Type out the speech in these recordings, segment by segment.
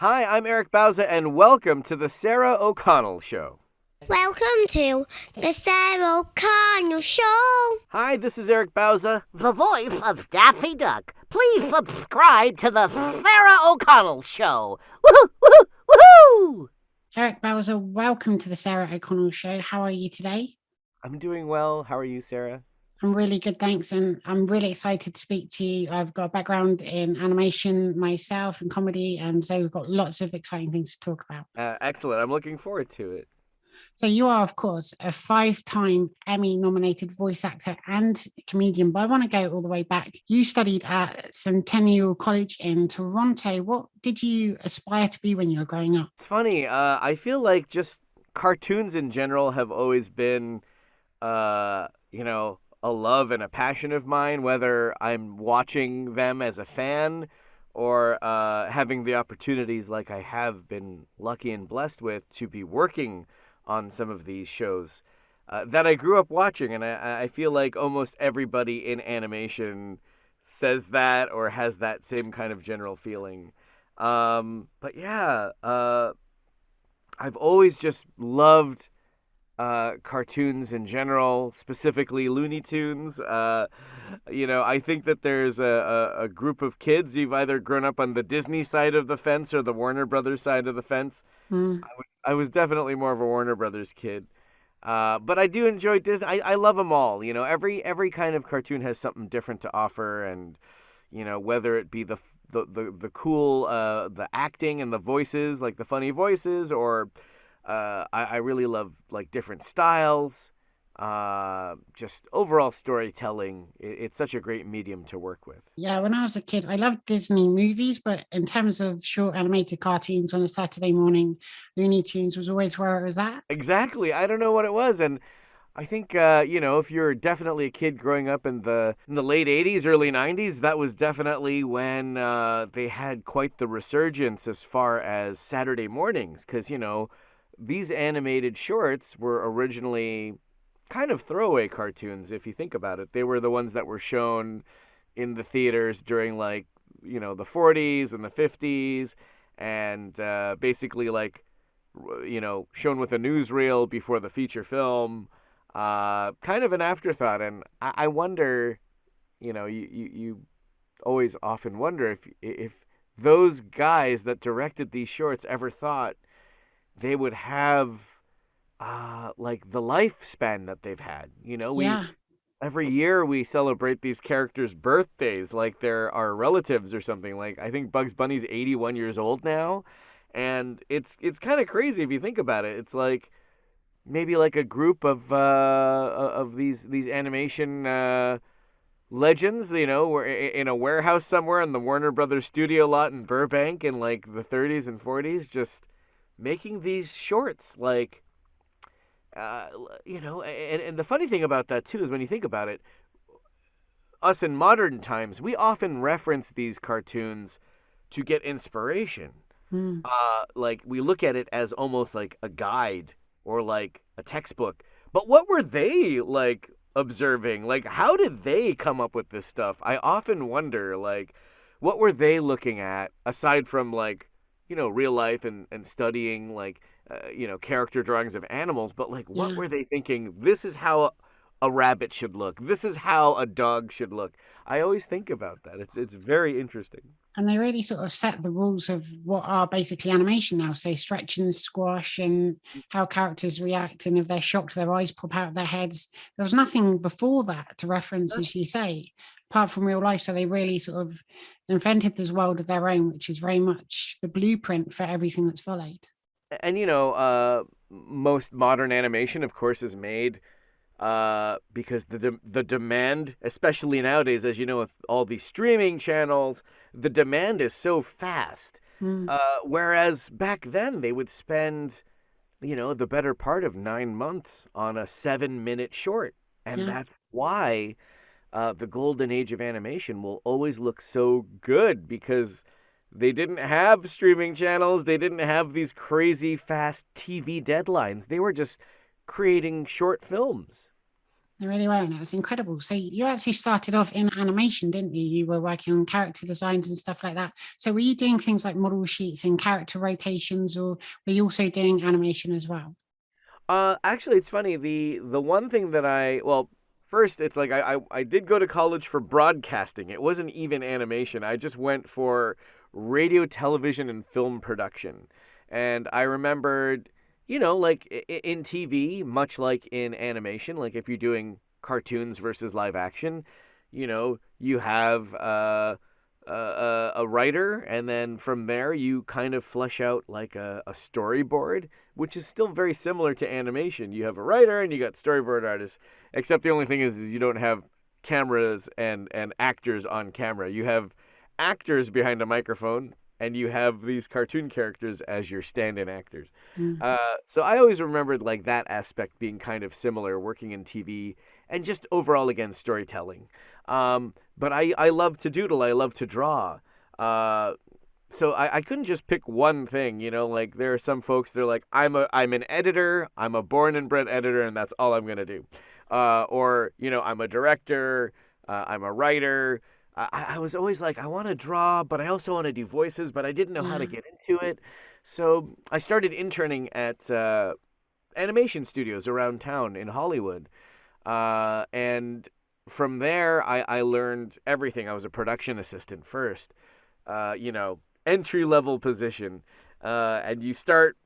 Hi, I'm Eric Bauza, and welcome to the Sarah O'Connell Show. Welcome to the Sarah O'Connell Show. Hi, this is Eric Bauza, the voice of Daffy Duck. Please subscribe to the Sarah O'Connell Show. Woohoo, woohoo, woohoo! Eric Bauza, welcome to the Sarah O'Connell Show. How are you today? I'm doing well. How are you, Sarah? I'm really good, thanks. And I'm really excited to speak to you. I've got a background in animation myself and comedy, and so we've got lots of exciting things to talk about. Excellent. I'm looking forward to it. So you are, of course, a 5-time Emmy-nominated voice actor and comedian, but I want to go all the way back. You studied at Centennial College in Toronto. What did you aspire to be when you were growing up? It's funny. I feel like just cartoons in general have always been, a love and a passion of mine, whether I'm watching them as a fan or having the opportunities like I have been lucky and blessed with to be working on some of these shows that I grew up watching. And I feel like almost everybody in animation says that or has that same kind of general feeling. But yeah, I've always just loved cartoons in general, specifically Looney Tunes. I think that there's a group of kids. You've either grown up on the Disney side of the fence or the Warner Brothers side of the fence. I was definitely more of a Warner Brothers kid. But I do enjoy Disney. I love them all. Every kind of cartoon has something different to offer, and whether it be the cool the acting and the voices, like the funny voices, or I really love like different styles, just overall storytelling. It's such a great medium to work with. Yeah, when I was a kid, I loved Disney movies, but in terms of short animated cartoons on a Saturday morning, Looney Tunes was always where it was at. Exactly. I don't know what it was, and I think if you're definitely a kid growing up in the late '80s, early '90s, that was definitely when they had quite the resurgence as far as Saturday mornings, because these animated shorts were originally kind of throwaway cartoons, if you think about it. They were the ones that were shown in the theaters during the 40s and the 50s, and basically shown with a newsreel before the feature film. Kind of an afterthought. And I wonder, you always often wonder if those guys that directed these shorts ever thought they would have the lifespan that they've had. Every year we celebrate these characters' birthdays like they're our relatives or something. Like, I think Bugs Bunny's 81 years old now, and it's kind of crazy if you think about it. It's like maybe like a group of these animation legends, were in a warehouse somewhere in the Warner Brothers studio lot in Burbank in like the 30s and 40s, just making these shorts, and the funny thing about that too is when you think about it, us in modern times, we often reference these cartoons to get inspiration. We look at it as almost like a guide or like a textbook. But what were they observing? How did they come up with this stuff? I often wonder, what were they looking at aside from real life and studying character drawings of animals, but what were they thinking? This is how a rabbit should look. This is how a dog should look. I always think about that. It's very interesting. And they really sort of set the rules of what are basically animation now. So stretch and squash and how characters react. And if they're shocked, their eyes pop out of their heads. There was nothing before that to reference, as you say, apart from real life. So they really sort of invented this world of their own, which is very much the blueprint for everything that's followed. And, most modern animation, of course, is made because the demand, especially nowadays, as you know, with all these streaming channels, the demand is so fast. Whereas back then they would spend, the better part of 9 months on a 7-minute short. And that's why the golden age of animation will always look so good, because they didn't have streaming channels. They didn't have these crazy fast TV deadlines. They were just creating short films. They really were, and it was incredible. So you actually started off in animation, didn't you? You were working on character designs and stuff like that. So were you doing things like model sheets and character rotations, or were you also doing animation as well? Actually, it's funny. The one thing that well, first, it's like I did go to college for broadcasting. It wasn't even animation. I just went for radio, television, and film production. And I remembered, like in TV, much like in animation, like if you're doing cartoons versus live action, you have a writer, and then from there you kind of flesh out like a storyboard, which is still very similar to animation. You have a writer and you got storyboard artists, except the only thing is you don't have cameras and actors on camera. You have actors behind a microphone, and you have these cartoon characters as your stand-in actors. Mm. So I always remembered like that aspect being kind of similar, working in TV and just overall, again, storytelling. But I love to doodle. I love to draw. So I couldn't just pick one thing, like there are some folks, they're like, I'm an editor, I'm a born and bred editor, and that's all I'm going to do. Or, I'm a director, I'm a writer. I was always like, I want to draw, but I also want to do voices, but I didn't know how to Yeah. get into it. So I started interning at animation studios around town in Hollywood. And from there, I learned everything. I was a production assistant first, entry level position. And you start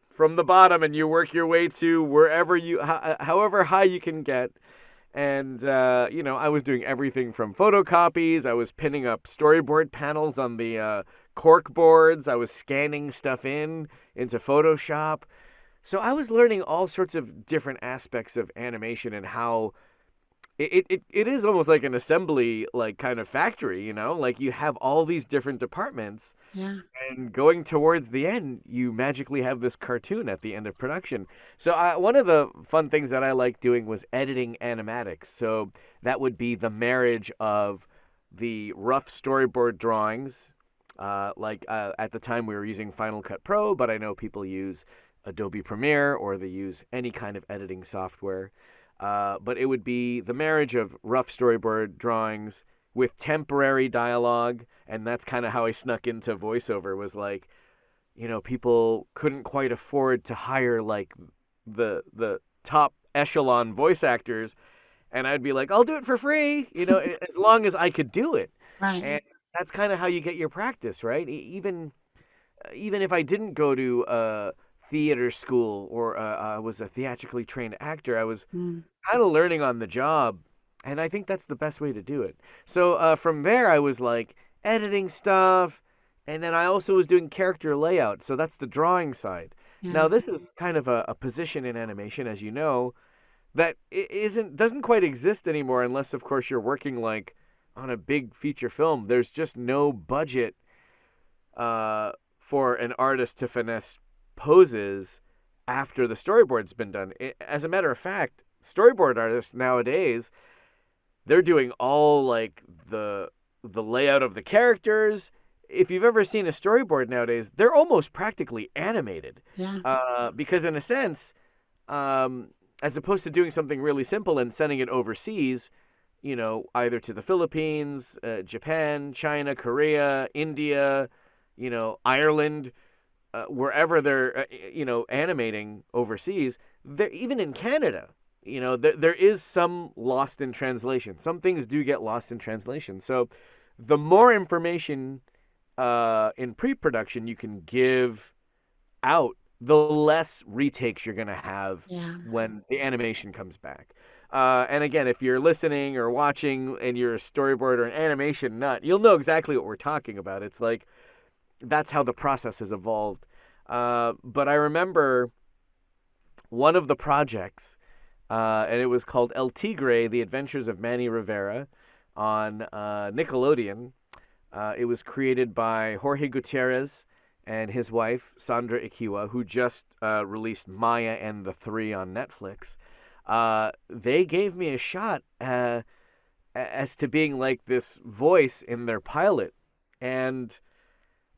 from the bottom and you work your way to wherever however high you can get. And, I was doing everything from photocopies. I was pinning up storyboard panels on the cork boards. I was scanning stuff into Photoshop. So I was learning all sorts of different aspects of animation and how it is almost like an assembly, like kind of factory, like you have all these different departments. Yeah. And going towards the end, you magically have this cartoon at the end of production. So one of the fun things that I like doing was editing animatics. So that would be the marriage of the rough storyboard drawings. At the time we were using Final Cut Pro, but I know people use Adobe Premiere or they use any kind of editing software. But it would be the marriage of rough storyboard drawings with temporary dialogue, and that's kind of how I snuck into voiceover. Was like, people couldn't quite afford to hire like the top echelon voice actors, and I'd be like, I'll do it for free, as long as I could do it. Right. And that's kind of how you get your practice, right? Even if I didn't go to theater school or I was a theatrically trained actor, I was Mm. kind of learning on the job. And I think that's the best way to do it. So from there, I was like editing stuff. And then I also was doing character layout. So that's the drawing side. Yeah. Now, this is kind of a position in animation, as you know, that doesn't quite exist anymore unless, of course, you're working like on a big feature film. There's just no budget for an artist to finesse poses after the storyboard's been done. As a matter of fact, storyboard artists nowadays, they're doing all like the layout of the characters. If you've ever seen a storyboard nowadays, they're almost practically animated. Yeah. Because in a sense, as opposed to doing something really simple and sending it overseas, either to the Philippines, Japan, China, Korea, India, Ireland, wherever they're, animating overseas, even in Canada, there is some lost in translation. Some things do get lost in translation. So the more information in pre-production you can give out, the less retakes you're going to have Yeah. when the animation comes back. And again, if you're listening or watching and you're a storyboard or an animation nut, you'll know exactly what we're talking about. It's like, that's how the process has evolved. But I remember one of the projects, and it was called El Tigre, The Adventures of Manny Rivera on Nickelodeon. It was created by Jorge Gutierrez and his wife, Sandra Ikiwa, who just released Maya and the Three on Netflix. They gave me a shot as to being like this voice in their pilot. And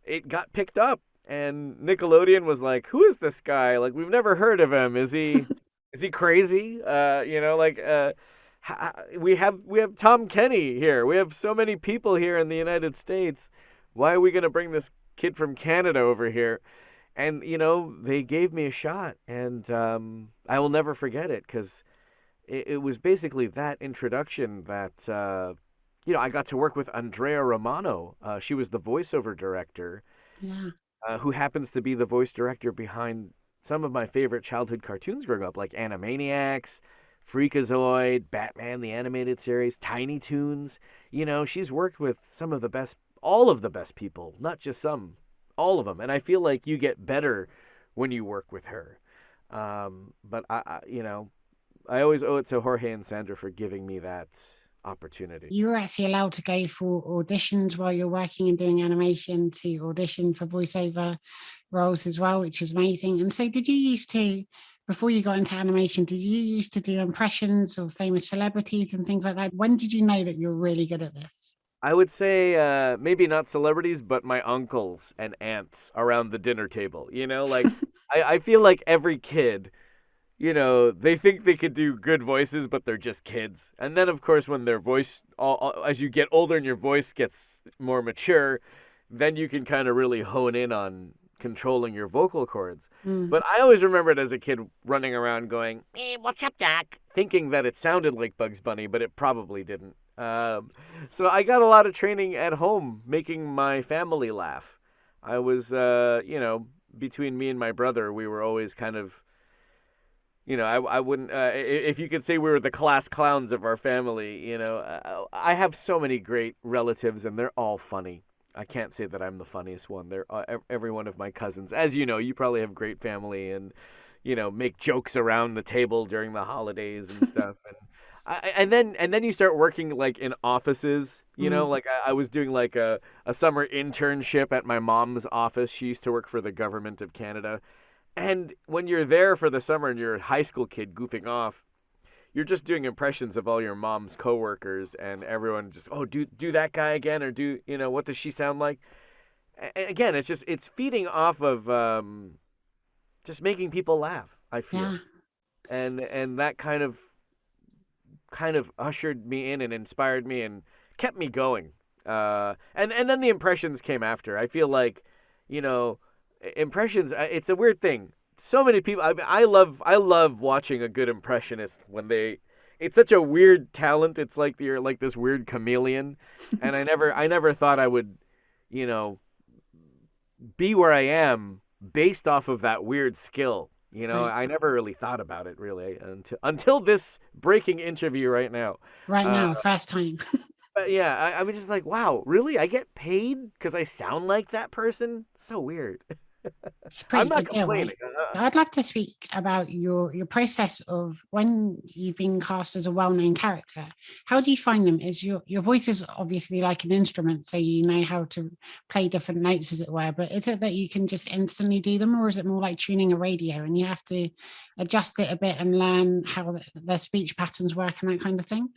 it got picked up. And Nickelodeon was like, who is this guy? Like, we've never heard of him. Is he Is he crazy? We have Tom Kenny here. We have so many people here in the United States. Why are we gonna bring this kid from Canada over here? And they gave me a shot, and I will never forget it because it was basically that introduction that I got to work with Andrea Romano. She was the voiceover director, Yeah. who happens to be the voice director behind some of my favorite childhood cartoons growing up, like Animaniacs, Freakazoid, Batman the Animated Series, Tiny Toons. She's worked with all of the best people, not just some, all of them. And I feel like you get better when you work with her. But I always owe it to Jorge and Sandra for giving me that opportunity. You were actually allowed to go for auditions while you're working and doing animation to audition for voiceover roles as well, which is amazing. And so did you used to, before you got into animation, did you used to do impressions of famous celebrities and things like that? When did you know that you're really good at this? I would say maybe not celebrities, but my uncles and aunts around the dinner table. I feel like every kid, they think they could do good voices, but they're just kids. And then, of course, when their voice, as you get older and your voice gets more mature, then you can kind of really hone in on controlling your vocal cords. But I always remembered as a kid running around going, What's up, Doc? thinking that it sounded like Bugs Bunny, but it probably didn't. So I got a lot of training at home making my family laugh. I was, between me and my brother, we were always kind of, I wouldn't, if you could say we were the class clowns of our family, I have so many great relatives and they're all funny. I can't say that I'm the funniest one. They're every one of my cousins. As you know, you probably have great family and, make jokes around the table during the holidays and stuff. And then you start working like in offices, like I was doing like a summer internship at my mom's office. She used to work for the government of Canada. And when you're there for the summer and you're a high school kid goofing off, you're just doing impressions of all your mom's coworkers and everyone just, do that guy again, or what does she sound like? Again, it's feeding off of just making people laugh, I feel. Yeah. And that kind of ushered me in and inspired me and kept me going. And then the impressions came after. I feel like, impressions, it's a weird thing. So many people, I love watching a good impressionist when it's such a weird talent. It's like you're like this weird chameleon. And I never thought I would, be where I am based off of that weird skill. Right. I never really thought about it really until this breaking interview right now. Right now, first time. But yeah, I was just like, wow, really? I get paid because I sound like that person? So weird. It's a pretty I'm not big deal, right? complaining. I'd love to speak about your process of when you've been cast as a well-known character. How do you find them? Is your voice is obviously like an instrument, so you know how to play different notes, as it were. But is it that you can just instantly do them, or is it more like tuning a radio and you have to adjust it a bit and learn how their speech patterns work and that kind of thing?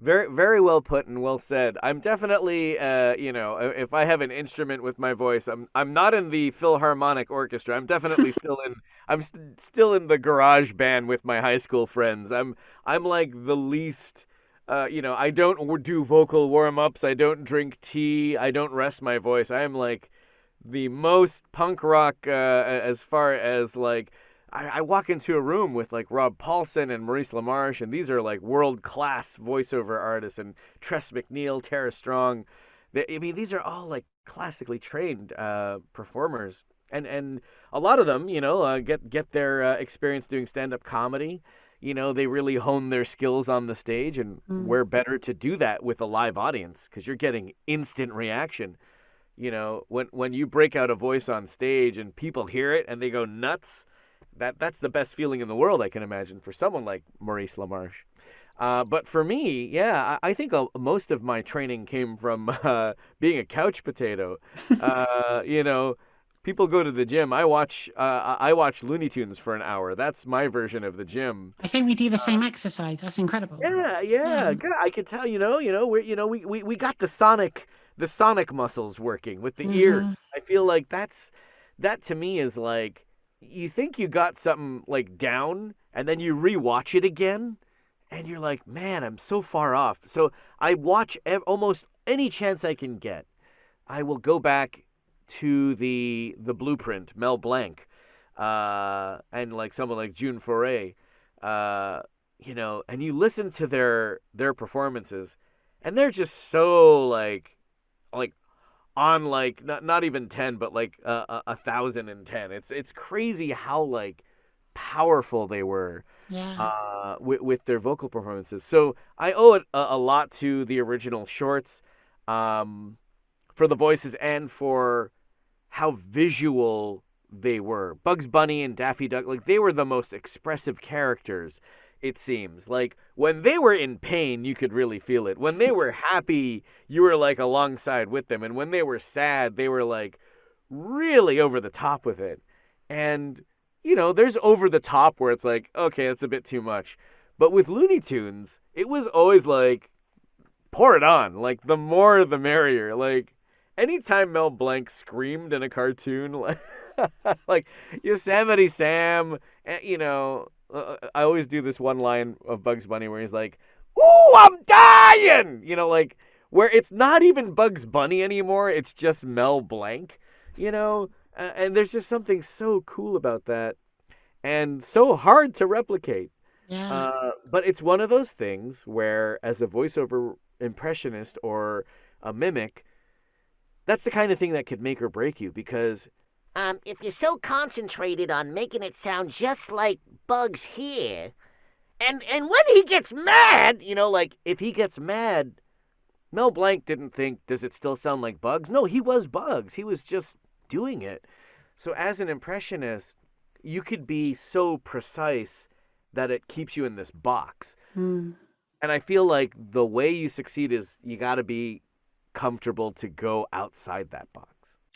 Very, very well put and well said. I'm definitely, if I have an instrument with my voice, I'm not in the Philharmonic Orchestra. I'm definitely still in the garage band with my high school friends. I'm like the least, I don't do vocal warm-ups. I don't drink tea. I don't rest my voice. I am like the most punk rock as far as like, I walk into a room with like Rob Paulson and Maurice LaMarche, and these are like world-class voiceover artists, and Tress MacNeille, Tara Strong. These are all like classically trained performers, and a lot of them, get their experience doing stand-up comedy. They really hone their skills on the stage, and we're better to do that with a live audience because you're getting instant reaction. When you break out a voice on stage and people hear it and they go nuts. That's the best feeling in the world, I can imagine, for someone like Maurice LaMarche. But for me, yeah, I think most of my training came from being a couch potato. People go to the gym. I watch Looney Tunes for an hour. That's my version of the gym. I think we do the same exercise. That's incredible. Yeah. Good. I could tell. We got the sonic muscles working with the ear. I feel like that to me is like. You think you got something like down, and then you rewatch it again, and you're like, man, I'm so far off. So I watch almost any chance I can get. I will go back to the Blueprint, Mel Blanc, and like someone like June Foray, you know, and you listen to their performances, and they're just so like on like not even 10, but like 1,010. It's crazy how like powerful they were. Yeah. With their vocal performances. So I owe it a lot to the original shorts, for the voices and for how visual they were. Bugs Bunny and Daffy Duck, like they were the most expressive characters, it seems. Like when they were in pain, you could really feel it. When they were happy, you were like alongside with them. And when they were sad, they were like really over the top with it. And you know, there's over the top where it's like, okay, that's a bit too much. But with Looney Tunes, it was always like, pour it on. Like, the more the merrier. Like, anytime Mel Blanc screamed in a cartoon, like Yosemite Sam, you know, I always do this one line of Bugs Bunny where he's like, ooh, I'm dying! You know, like, where it's not even Bugs Bunny anymore, it's just Mel Blanc, you know? And there's just something so cool about that and so hard to replicate. Yeah. But it's one of those things where, as a voiceover impressionist or a mimic, that's the kind of thing that could make or break you because... if you're so concentrated on making it sound just like Bugs here, and when he gets mad, you know, like, if he gets mad, Mel Blanc didn't think, does it still sound like Bugs? No, he was Bugs. He was just doing it. So as an impressionist, you could be so precise that it keeps you in this box. Mm. And I feel like the way you succeed is you got to be comfortable to go outside that box.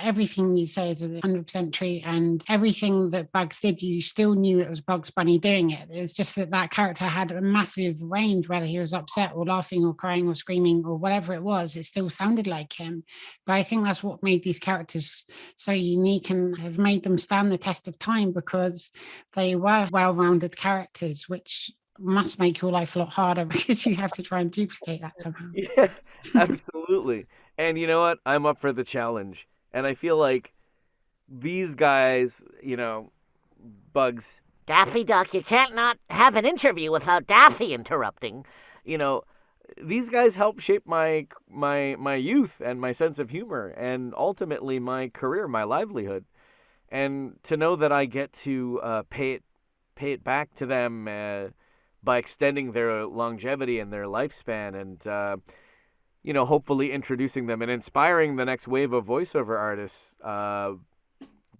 Everything you say is 100% true, and everything that Bugs did, you still knew it was Bugs Bunny doing it. It's just that character had a massive range, whether he was upset or laughing or crying or screaming or whatever it was, it still sounded like him. But I think that's what made these characters so unique and have made them stand the test of time, because they were well-rounded characters, which must make your life a lot harder because you have to try and duplicate that somehow. Yeah, absolutely. And you know what? I'm up for the challenge. And I feel like these guys, you know, Bugs. Daffy Duck, you can't not have an interview without Daffy interrupting. You know, these guys helped shape my youth and my sense of humor and ultimately my career, my livelihood. And to know that I get to pay it back to them by extending their longevity and their lifespan and you know, hopefully introducing them and inspiring the next wave of voiceover artists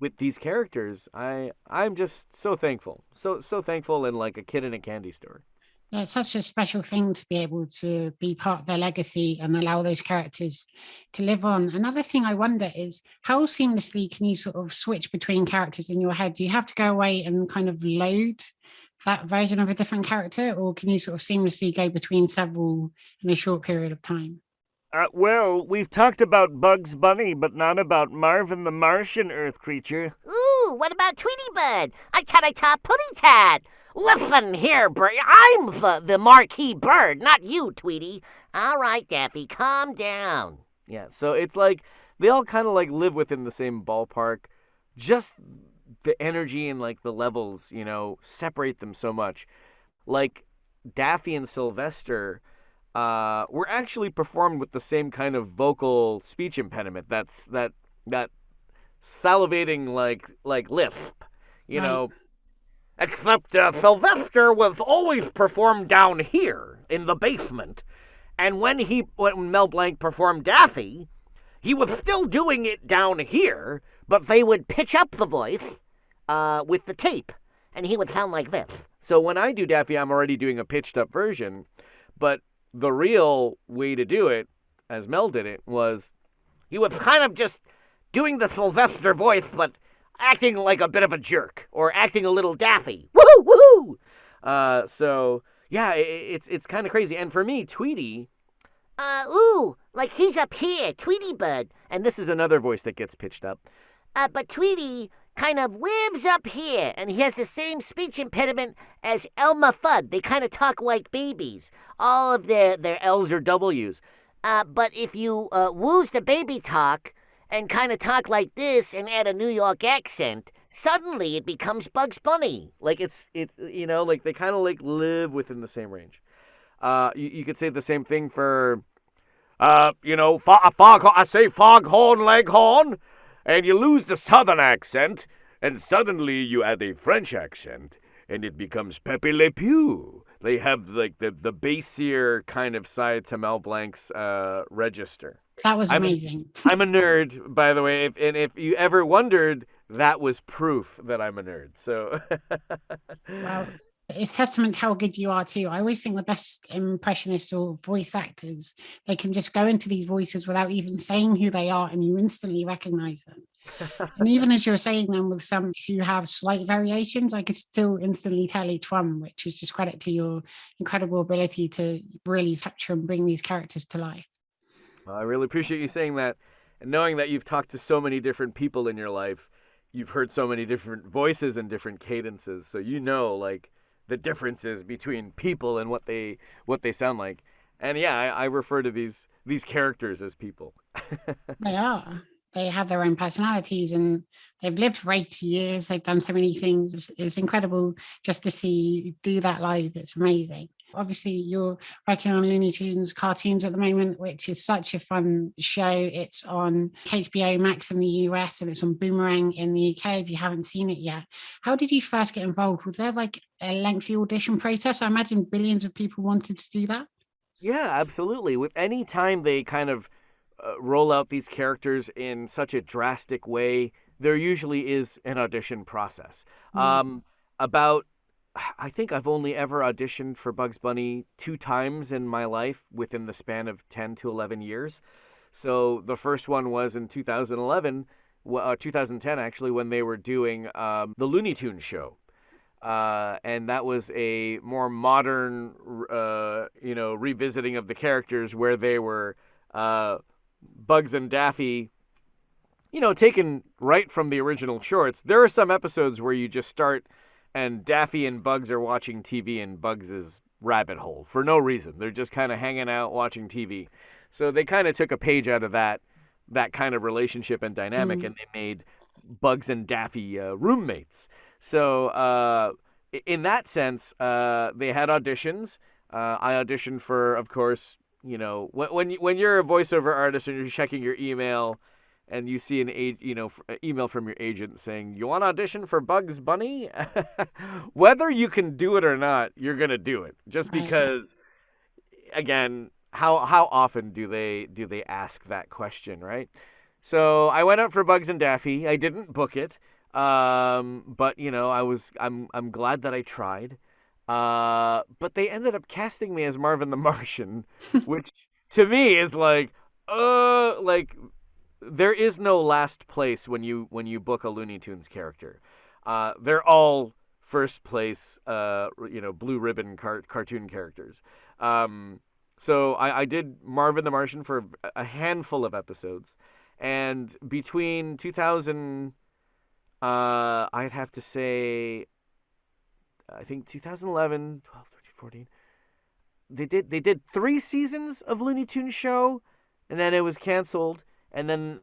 with these characters. I'm just so thankful. So thankful and like a kid in a candy store. Yeah, it's such a special thing to be able to be part of their legacy and allow those characters to live on. Another thing I wonder is how seamlessly can you sort of switch between characters in your head? Do you have to go away and kind of load that version of a different character, or can you sort of seamlessly go between several in a short period of time? Well, we've talked about Bugs Bunny, but not about Marvin the Martian Earth creature. Ooh, what about Tweety Bird? I-ta-ta-ta putty-tat. Listen here, Bird. I'm the marquee bird, not you, Tweety. All right, Daffy, calm down. Yeah, so it's like they all kind of like live within the same ballpark. Just the energy and like the levels, you know, separate them so much. Like Daffy and Sylvester were actually performed with the same kind of vocal speech impediment. That's that salivating like lisp, you know. Except Sylvester was always performed down here in the basement, and when Mel Blanc performed Daffy, he was still doing it down here, but they would pitch up the voice with the tape, and he would sound like this. So when I do Daffy, I'm already doing a pitched up version, but the real way to do it, as Mel did it, was he was kind of just doing the Sylvester voice, but acting like a bit of a jerk, or acting a little Daffy. Woohoo, woohoo! So, yeah, it's kind of crazy. And for me, Tweety... like he's up here, Tweety Bird. And this is another voice that gets pitched up. But Tweety, kind of lives up here, and he has the same speech impediment as Elmer Fudd. They kind of talk like babies. All of their L's or W's. But if you lose the baby talk and kind of talk like this and add a New York accent, suddenly it becomes Bugs Bunny. Like like they kind of like live within the same range. You could say the same thing for, foghorn leghorn, and you lose the southern accent, and suddenly you add a French accent, and it becomes Pepé Le Pew. They have like the bassier kind of side to Mel Blanc's register. That was amazing. I'm a nerd, by the way, if you ever wondered, that was proof that I'm a nerd. So, Well, it's testament to how good you are too. I always think the best impressionists or voice actors, they can just go into these voices without even saying who they are, and you instantly recognize them. And even as you're saying them with some who have slight variations, I could still instantly tell each one, which is just credit to your incredible ability to really capture and bring these characters to life. Well, I really appreciate you saying that, and knowing that you've talked to so many different people in your life, you've heard so many different voices and different cadences, so like the differences between people and what they sound like. And yeah, I refer to these characters as people. They are. They have their own personalities, and they've lived for 80 years. They've done so many things. It's incredible just to see you do that live. It's amazing. Obviously, you're working on Looney Tunes cartoons at the moment, which is such a fun show. It's on HBO Max in the US, and it's on Boomerang in the UK if you haven't seen it yet. How did you first get involved? Was there like a lengthy audition process? I imagine billions of people wanted to do that. Yeah, absolutely. With any time they kind of roll out these characters in such a drastic way, there usually is an audition process. I think I've only ever auditioned for Bugs Bunny 2 times in my life within the span of 10 to 11 years. So the first one was in 2010 actually, when they were doing the Looney Tunes show. And that was a more modern, revisiting of the characters where they were Bugs and Daffy, taken right from the original shorts. There are some episodes where you just start and Daffy and Bugs are watching TV in Bugs' rabbit hole for no reason. They're just kind of hanging out watching TV. So they kind of took a page out of that kind of relationship and dynamic, and they made Bugs and Daffy roommates. So in that sense, they had auditions. I auditioned for, of course, when you're a voiceover artist and you're checking your email and you see an email from your agent saying, you want to audition for Bugs Bunny? Whether you can do it or not, you're going to do it. Just because, again, how often do they ask that question, right? So I went out for Bugs and Daffy. I didn't book it. But I'm glad that I tried. But they ended up casting me as Marvin the Martian, which to me is like there is no last place when you book a Looney Tunes character. They're all first place, blue ribbon cartoon characters. So I did Marvin the Martian for a handful of episodes, and between 2000, I'd have to say, I think 2011, 12, 13, 14. They did 3 seasons of Looney Tunes show, and then it was canceled. And then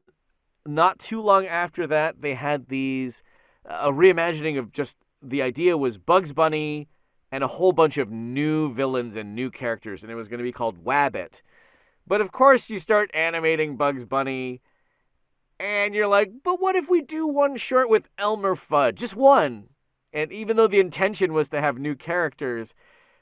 not too long after that, they had a reimagining of just, the idea was Bugs Bunny and a whole bunch of new villains and new characters, and it was going to be called Wabbit. But of course, you start animating Bugs Bunny, and you're like, but what if we do one short with Elmer Fudd? Just one. And even though the intention was to have new characters,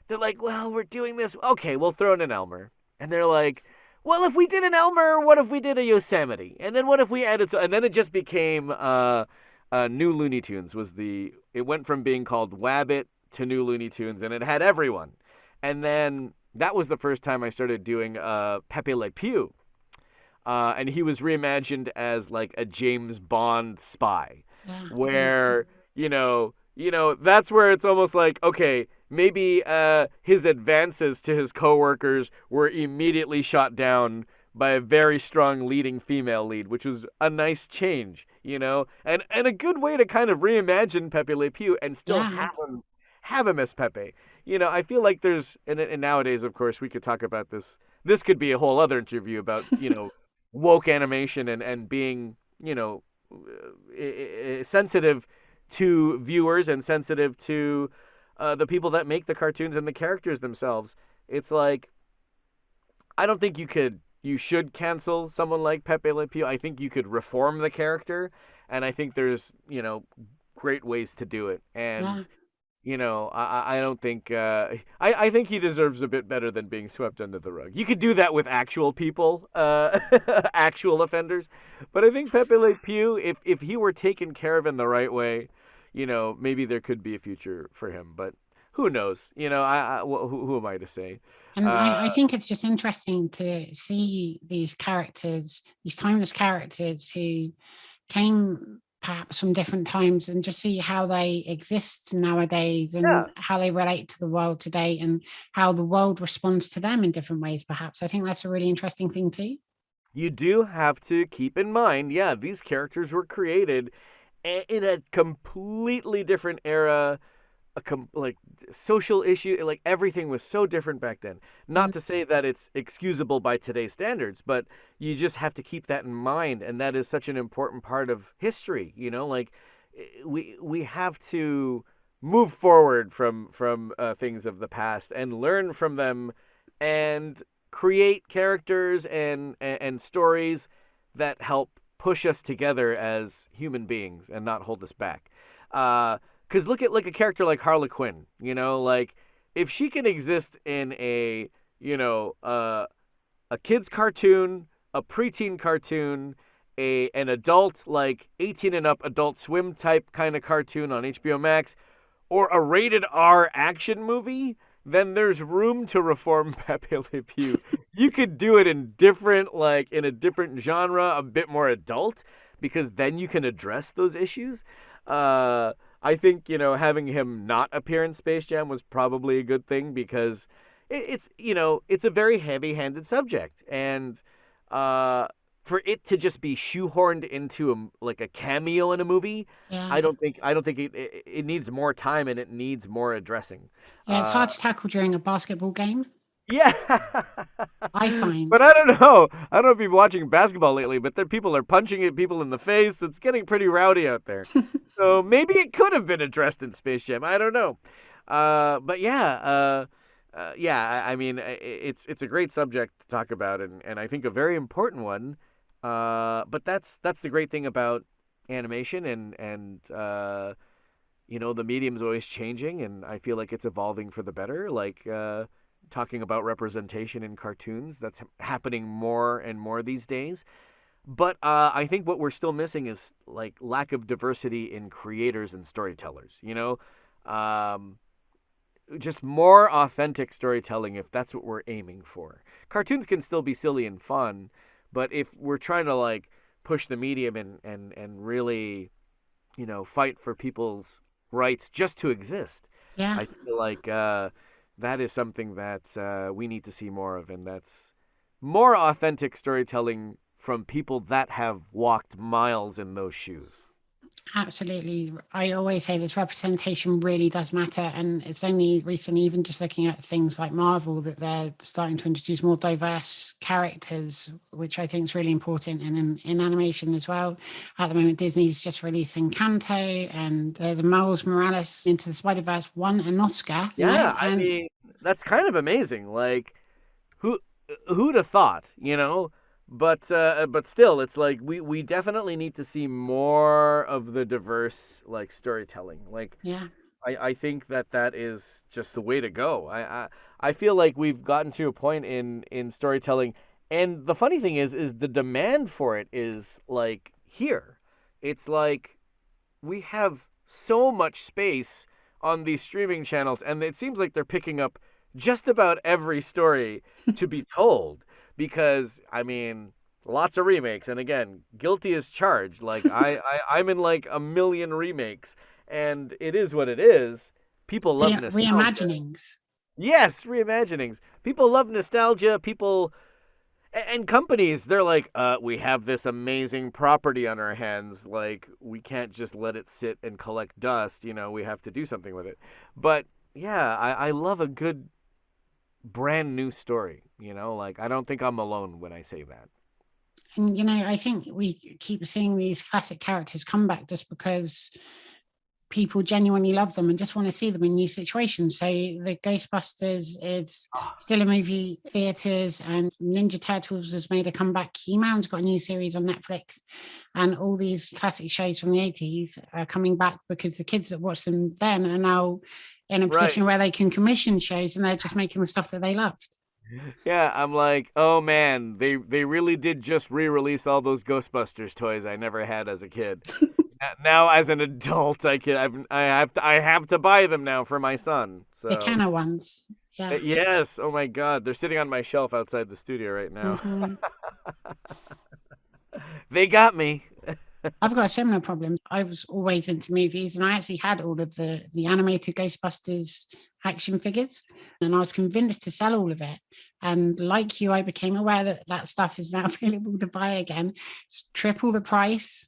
they're like, well, we're doing this. Okay, we'll throw in an Elmer. And they're like, well, if we did an Elmer, what if we did a Yosemite? And then what if we added... And then it just became New Looney Tunes. It went from being called Wabbit to New Looney Tunes, and it had everyone. And then that was the first time I started doing Pepé Le Pew. And he was reimagined as like a James Bond spy, where, that's where it's almost like, okay, maybe his advances to his coworkers were immediately shot down by a very strong leading female lead, which was a nice change. and a good way to kind of reimagine Pepe Le Pew and still Yeah. have him as Pepe. I feel like there's and nowadays, of course, we could talk about this. This could be a whole other interview about woke animation and being sensitive to viewers and sensitive to the people that make the cartoons and the characters themselves. It's like, I don't think you should cancel someone like Pepe Le Pew. I think you could reform the character, and I think there's great ways to do it. And I don't think I think he deserves a bit better than being swept under the rug. You could do that with actual people, actual offenders, but I think Pepe Le Pew, if he were taken care of in the right way, maybe there could be a future for him. But who knows? Who am I to say? And I think it's just interesting to see these characters, these timeless characters who came perhaps from different times, and just see how they exist nowadays and Yeah. how they relate to the world today and how the world responds to them in different ways, perhaps. I think that's a really interesting thing too. You do have to keep in mind, these characters were created in a completely different era, like social issue, like everything was so different back then. Not to say that it's excusable by today's standards, but you just have to keep that in mind, and that is such an important part of history. Like we have to move forward from things of the past and learn from them, and create characters and stories that help push us together as human beings and not hold us back. Because look at a character like Harley Quinn, like if she can exist in a kid's cartoon, a preteen cartoon, an adult like 18 and up Adult Swim type kind of cartoon on HBO Max, or a rated R action movie, then there's room to reform Pepe Le Pew. You could do it in a different genre, a bit more adult, because then you can address those issues. I think, having him not appear in Space Jam was probably a good thing, because it's a very heavy-handed subject, and for it to just be shoehorned into a cameo in a movie, Yeah. I don't think it needs more time, and it needs more addressing. Yeah, it's hard to tackle during a basketball game, Yeah. I find. But I don't know. I don't know if you've been watching basketball lately, but people are punching at people in the face. It's getting pretty rowdy out there. So maybe it could have been addressed in Space Jam. I don't know. But I mean, it's a great subject to talk about, and I think a very important one. But that's the great thing about animation, and the medium's always changing, and I feel like it's evolving for the better. Like talking about representation in cartoons, that's happening more and more these days. But I think what we're still missing is like lack of diversity in creators and storytellers. Just more authentic storytelling, if that's what we're aiming for. Cartoons can still be silly and fun, but if we're trying to like push the medium and really, fight for people's rights just to exist, Yeah. I feel like that is something that we need to see more of, and that's more authentic storytelling from people that have walked miles in those shoes. Absolutely. I always say this representation really does matter. And it's only recently, even just looking at things like Marvel, that they're starting to introduce more diverse characters, which I think is really important. And in animation as well. At the moment, Disney's just releasing Kanto, and the Miles Morales Into the Spider-Verse won an Oscar. Yeah, I mean, that's kind of amazing. Like, who'd have thought, But still, it's like we definitely need to see more of the diverse like storytelling. Like, Yeah. I think that is just the way to go. I feel like we've gotten to a point in storytelling, and the funny thing is the demand for it is like here. It's like we have so much space on these streaming channels, and it seems like they're picking up just about every story to be told. Because, I mean, lots of remakes. And again, guilty as charged. Like, I'm in like a million remakes. And it is what it is. People love nostalgia. Reimaginings. Yes, reimaginings. People love nostalgia. And companies, they're like, we have this amazing property on our hands. Like, we can't just let it sit and collect dust. We have to do something with it. But yeah, I love a good brand new story. Like, I don't think I'm alone when I say that. And I think we keep seeing these classic characters come back just because people genuinely love them and just want to see them in new situations. So the Ghostbusters is still in movie theaters, and Ninja Turtles has made a comeback. He-Man's got a new series on Netflix, and all these classic shows from the 80s are coming back because the kids that watched them then are now in a position where they can commission shows, and they're just making the stuff that they loved. Yeah, I'm like, oh man, they really did just re-release all those Ghostbusters toys I never had as a kid. Now, as an adult, I have to buy them now for my son. So The Kenner ones. Yeah. Yes. Oh my God, they're sitting on my shelf outside the studio right now. Mhm. They got me. I've got a similar problem. I was always into movies, and I actually had all of the animated Ghostbusters action figures, and I was convinced to sell all of it. And like you, I became aware that that stuff is now available to buy again. It's triple the price.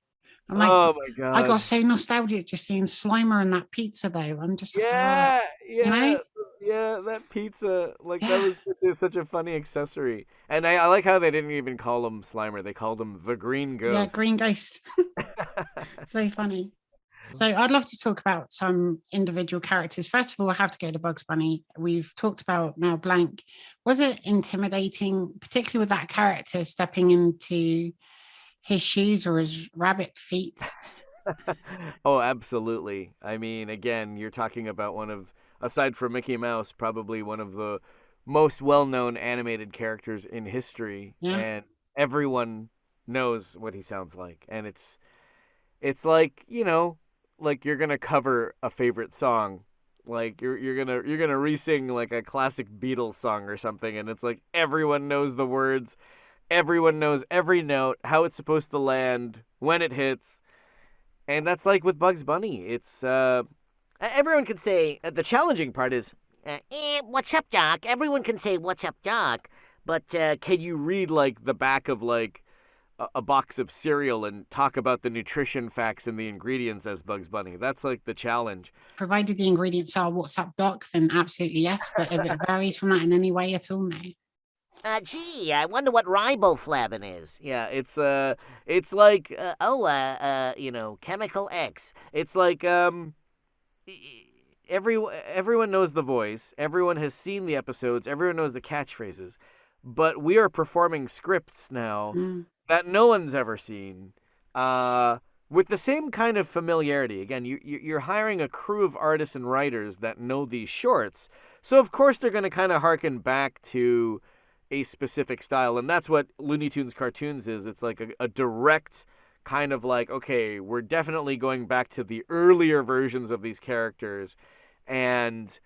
I'm like, Oh my God. I got so nostalgic just seeing Slimer and that pizza, though. I'm just like, Yeah, you know? yeah, that pizza, like that was such a funny accessory. And I like how they didn't even call him Slimer, they called him the Green Ghost. Yeah, Green Ghost. So funny. So I'd love to talk about some individual characters. First of all, I have to go to Bugs Bunny. We've talked about Mel Blanc. Was it intimidating, particularly with that character stepping into his shoes or his rabbit feet? Oh, absolutely. I mean, again, you're talking about aside from Mickey Mouse, probably one of the most well-known animated characters in history. Yeah. And everyone knows what he sounds like. And it's like, like you're gonna cover a favorite song. Like you're gonna re-sing like a classic Beatles song or something, and it's like everyone knows the words. Everyone knows every note, how it's supposed to land, when it hits. And that's like with Bugs Bunny. It's everyone can say the challenging part is What's up, Doc? Everyone can say, what's up, Doc? but can you read like the back of like a box of cereal and talk about the nutrition facts and the ingredients as Bugs Bunny? That's like the challenge. Provided the ingredients are what's up, Doc, then absolutely yes. But if it varies from that in any way at all, no. Gee, I wonder what riboflavin is. Yeah, it's like Chemical X. it's like everyone knows the voice, everyone has seen the episodes, everyone knows the catchphrases, but we are performing scripts now that no one's ever seen, with the same kind of familiarity. Again, you're hiring a crew of artists and writers that know these shorts, so of course they're going to kind of harken back to a specific style, and that's what Looney Tunes cartoons is. It's like a direct kind of like, okay, we're definitely going back to the earlier versions of these characters, and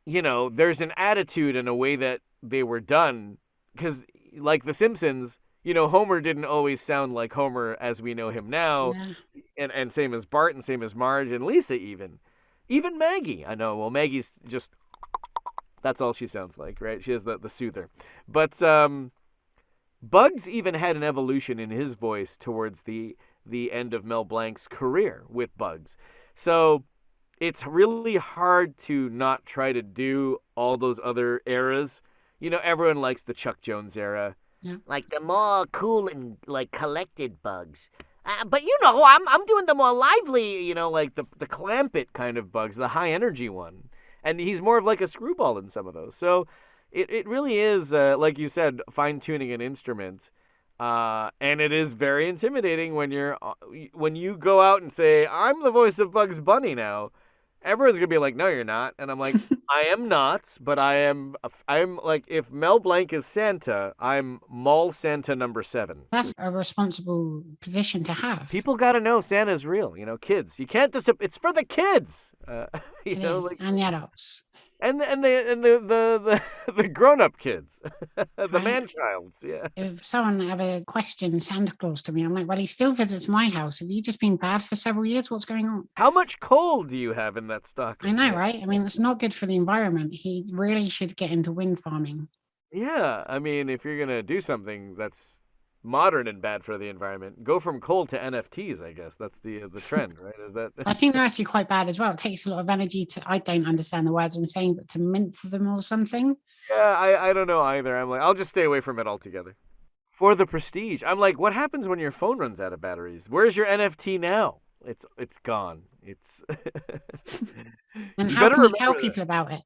there's an attitude and a way that they were done, because like The Simpsons, Homer didn't always sound like Homer as we know him now. Yeah. And same as Bart, and same as Marge, and Lisa, even Maggie. I know, well, Maggie's just, that's all she sounds like, right? She has the soother. But Bugs even had an evolution in his voice towards the end of Mel Blanc's career with Bugs. So it's really hard to not try to do all those other eras. Everyone likes the Chuck Jones era. Yeah. Like the more cool and like collected Bugs. But I'm doing the more lively, Like the Clampett kind of Bugs, the high energy one. And he's more of like a screwball in some of those. So it really is, like you said, fine-tuning an instrument. And it is very intimidating when you go out and say, I'm the voice of Bugs Bunny now. Everyone's going to be like, no, you're not. And I'm like, I am not, but I'm like, if Mel Blanc is Santa, I'm Mall Santa number 7. That's a responsible position to have. People got to know Santa's real, kids. You can't it's for the kids. It is, like, and the adults. and the grown-up kids, the Right. man-childs, yeah. If someone ever questioned Santa Claus to me, I'm like, well, he still visits my house. Have you just been bad for several years? What's going on? How much coal do you have in that stock? I know, right? I mean, it's not good for the environment. He really should get into wind farming. Yeah, I mean, if you're gonna do something that's modern and bad for the environment, go from coal to NFTs. I guess that's the trend, right? Is that? I think they're actually quite bad as well. It takes a lot of energy to, I don't understand the words I'm saying, but to mint them or something. Yeah, I don't know either. I'm like, I'll just stay away from it altogether. For the prestige, I'm like, what happens when your phone runs out of batteries? Where's your NFT now? It's gone. It's And you how better can you tell remember that. people about it?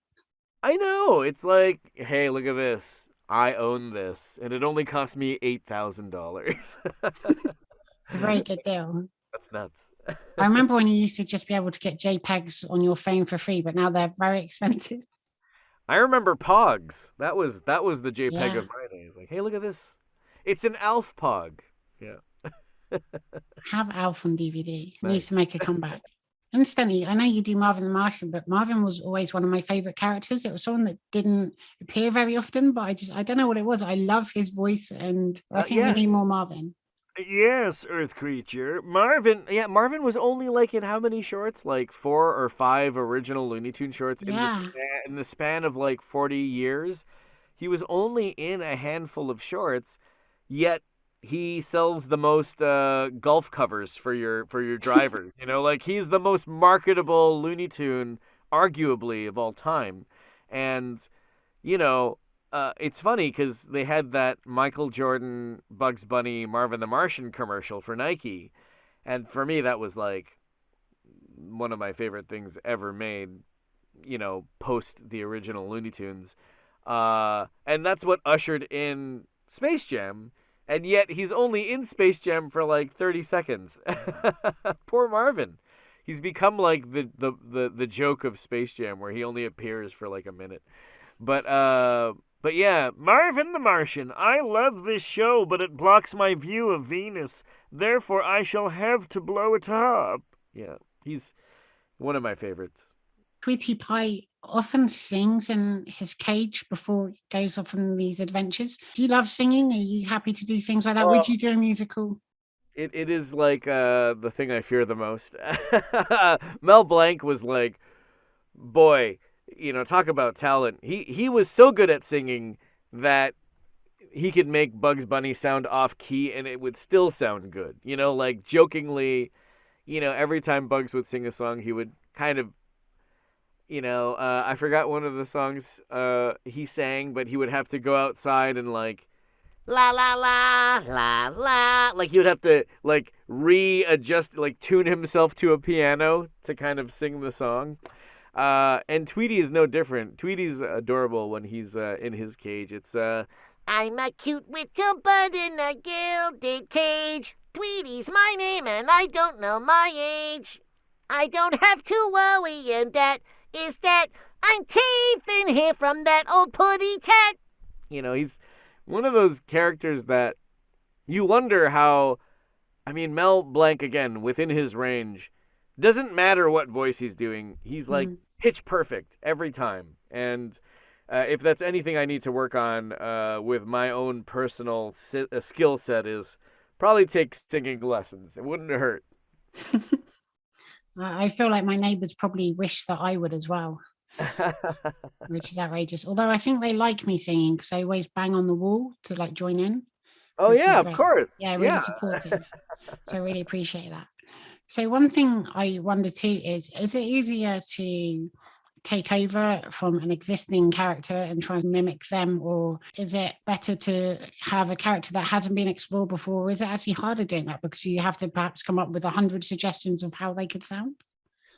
I know. It's like, hey, look at this. I own this, and it only cost me $8,000. It's a very good deal. That's nuts. I remember when you used to just be able to get JPEGs on your phone for free, but now they're very expensive. I remember Pogs. That was the JPEG Yeah. of my day. It's like, hey, look at this. It's an Alf Pog. Yeah. Have Alf on DVD. Needs Nice. to make a comeback. Instantly, I know you do Marvin the Martian, but Marvin was always one of my favorite characters. It was someone that didn't appear very often, but I don't know what it was. I love his voice, and I think we Yeah. need more Marvin. Yes, Earth creature. Marvin. Yeah, Marvin was only like in how many shorts? Like 4 or 5 original Looney Tune shorts Yeah. in the span of like 40 years. He was only in a handful of shorts, yet he sells the most golf covers for your drivers. Like he's the most marketable Looney Tune, arguably, of all time. And you know, it's funny because they had that Michael Jordan, Bugs Bunny, Marvin the Martian commercial for Nike, and for me that was like one of my favorite things ever made. Post the original Looney Tunes, and that's what ushered in Space Jam. And yet he's only in Space Jam for like 30 seconds. Poor Marvin. He's become like the joke of Space Jam, where he only appears for like a minute. But yeah, Marvin the Martian. I love this show, but it blocks my view of Venus. Therefore, I shall have to blow it up. Yeah, he's one of my favorites. Tweety Pie often sings in his cage before he goes off on these adventures. Do you love singing? Are you happy to do things like that? Would you do a musical? It is like the thing I fear the most. Mel Blanc was like, boy, talk about talent. He was so good at singing that he could make Bugs Bunny sound off key and it would still sound good. Like jokingly, every time Bugs would sing a song, he would kind of, I forgot one of the songs he sang, but he would have to go outside and like, la la la la la, like he would have to like readjust, like tune himself to a piano to kind of sing the song. And Tweety is no different. Tweety's adorable when he's in his cage. It's I'm a cute little bird in a gilded cage. Tweety's my name and I don't know my age. I don't have to worry, and that is that I'm teething here from that old putty tat. he's one of those characters that you wonder how. I mean, Mel Blanc, again, within his range, doesn't matter what voice he's doing. He's like pitch perfect every time. And if that's anything I need to work on with my own personal skill set, is probably take singing lessons. It wouldn't hurt. I feel like my neighbors probably wish that I would as well, which is outrageous. Although I think they like me singing because I always bang on the wall to like join in. Oh, Which is yeah, of great. course. Yeah, really supportive. So I really appreciate that. So one thing I wonder too is it easier to take over from an existing character and try and mimic them, or is it better to have a character that hasn't been explored before? Or is it actually harder doing that because you have to perhaps come up with 100 suggestions of how they could sound?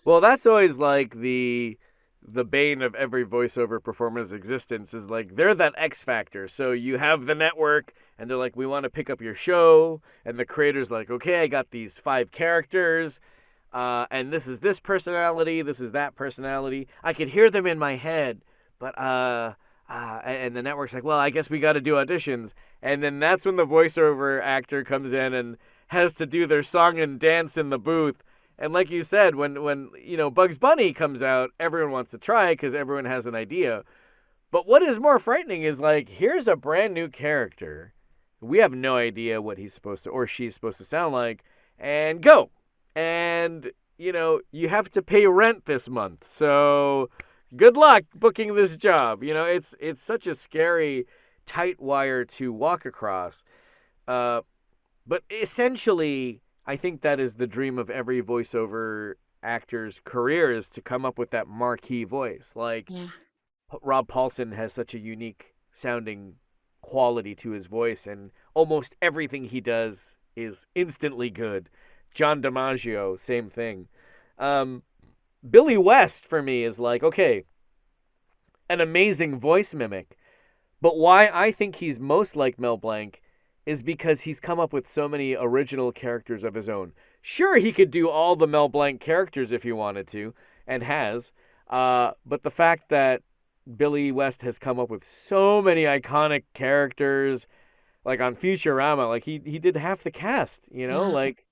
Well, that's always like the bane of every voiceover performer's existence, is like they're that X factor. So you have the network and they're like, we want to pick up your show, and the creator's like, okay, I got these 5 characters, and this is this personality, this is that personality. I could hear them in my head, but and the network's like, well, I guess we got to do auditions. And then that's when the voiceover actor comes in and has to do their song and dance in the booth. And like you said, when Bugs Bunny comes out, everyone wants to try because everyone has an idea. But what is more frightening is like, here's a brand new character. We have no idea what he's supposed to or she's supposed to sound like, and go. And you have to pay rent this month. So good luck booking this job. It's such a scary tight wire to walk across. But essentially, I think that is the dream of every voiceover actor's career, is to come up with that marquee voice. Like Yeah. Rob Paulson has such a unique sounding quality to his voice, and almost everything he does is instantly good. John DiMaggio, same thing. Billy West, for me, is like, okay, an amazing voice mimic. But why I think he's most like Mel Blanc is because he's come up with so many original characters of his own. Sure, he could do all the Mel Blanc characters if he wanted to, and has. But the fact that Billy West has come up with so many iconic characters, like on Futurama, like he did half the cast, you know, Yeah. like,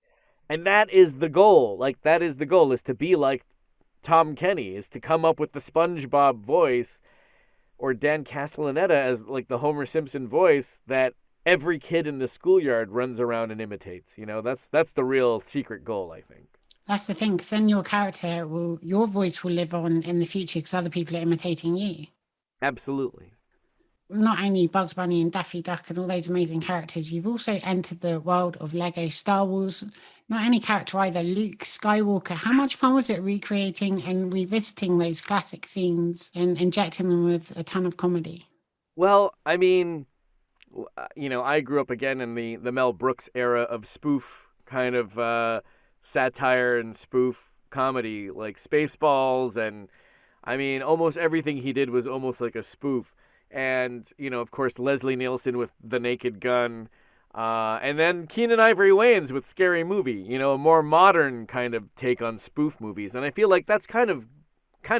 and that is the goal. Like, that is the goal, is to be like Tom Kenny, is to come up with the SpongeBob voice, or Dan Castellaneta as like the Homer Simpson voice that every kid in the schoolyard runs around and imitates. You know, that's the real secret goal, I think. That's the thing, because then your voice will live on in the future because other people are imitating you. Absolutely. Not only Bugs Bunny and Daffy Duck and all those amazing characters, you've also entered the world of Lego Star Wars. Not any character either, Luke Skywalker. How much fun was it recreating and revisiting those classic scenes and injecting them with a ton of comedy? Well, I mean, you know, I grew up again in the Mel Brooks era of spoof kind of satire and spoof comedy, like Spaceballs, and I mean, almost everything he did was almost like a spoof. And, you know, of course, Leslie Nielsen with The Naked Gun, and then Keenen Ivory Wayans with Scary Movie, you know, a more modern kind of take on spoof movies. And I feel like that's kind of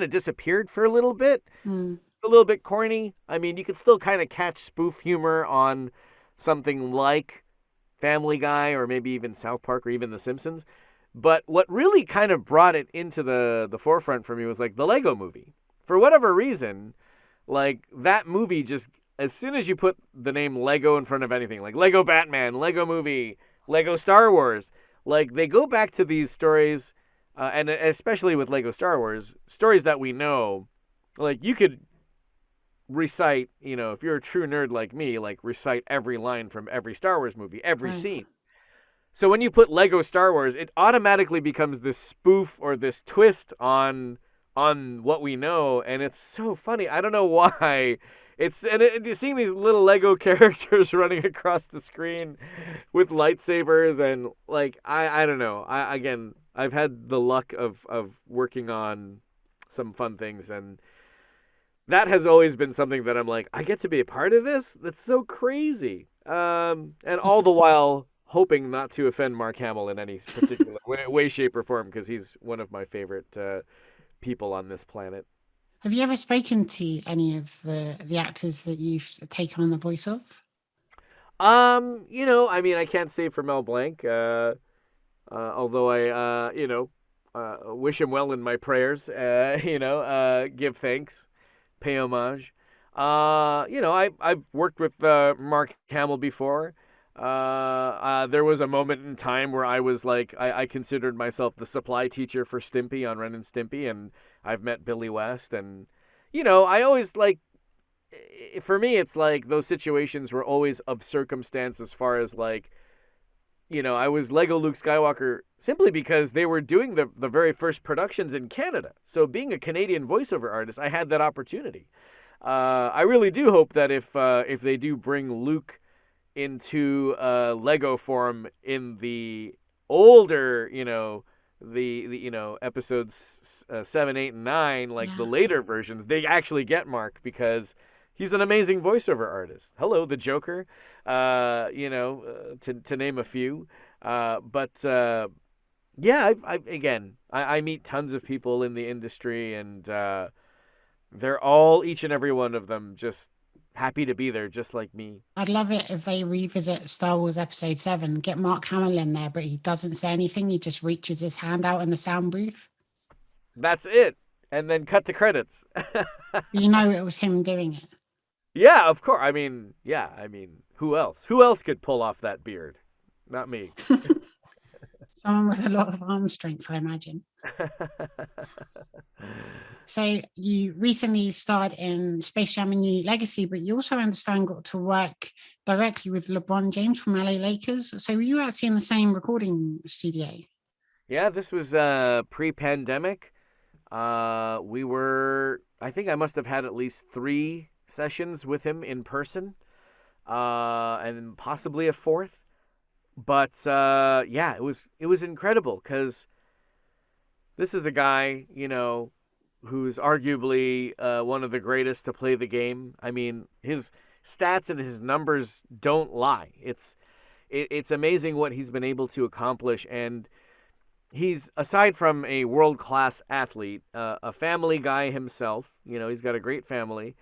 disappeared for a little bit. A little bit corny. I mean, you could still kind of catch spoof humor on something like Family Guy or maybe even South Park or even The Simpsons. But what really kind of brought it into the forefront for me was like the Lego Movie. For whatever reason, like that movie just, as soon as you put the name Lego in front of anything, like Lego Batman, Lego Movie, Lego Star Wars, like they go back to these stories, and especially with Lego Star Wars, stories that we know, like you could recite, you know, if you're a true nerd like me, like recite every line from every Star Wars movie, every scene. So when you put Lego Star Wars, it automatically becomes this spoof or this twist on what we know, and it's so funny. I don't know why. You're seeing these little Lego characters running across the screen with lightsabers, and like I don't know. I've had the luck of working on some fun things, and that has always been something that I'm like, I get to be a part of this? That's so crazy. And all the while hoping not to offend Mark Hamill in any particular way, shape, or form, because he's one of my favorite people on this planet. Have you ever spoken to any of the actors that you've taken on the voice of? You know, I mean, I can't say for Mel Blanc, although I, wish him well in my prayers, give thanks, pay homage. I've worked with Mark Hamill before. There was a moment in time where I was like, I considered myself the supply teacher for Stimpy on Ren and Stimpy, and I've met Billy West, and, you know, I always like, for me, it's like those situations were always of circumstance as far as like, you know, I was LEGO Luke Skywalker simply because they were doing the very first productions in Canada. So being a Canadian voiceover artist, I had that opportunity. I really do hope that if they do bring Luke into Lego form in the older, the episodes 7, 8, and 9, like the later versions, they actually get Mark, because he's an amazing voiceover artist. Hello, the Joker, to name a few. I meet tons of people in the industry, and they're all, each and every one of them, just happy to be there, just like me. I'd love it if they revisit Star Wars Episode 7, get Mark Hamill in there, but he doesn't say anything. He just reaches his hand out in the sound booth. That's it. And then cut to credits. You know it was him doing it. Yeah, of course. I mean, who else? Who else could pull off that beard? Not me. Someone with a lot of arm strength, I imagine. So you recently starred in Space Jam: A New Legacy, but you also, I understand, got to work directly with LeBron James from LA Lakers. So were you actually in the same recording studio? Yeah, this was pre-pandemic. I think I must have had at least 3 sessions with him in person, and possibly a 4th. But yeah, it was incredible because this is a guy, who's arguably one of the greatest to play the game. I mean, his stats and his numbers don't lie. It's amazing what he's been able to accomplish, and he's, aside from a world-class athlete, a family guy himself. He's got a great family.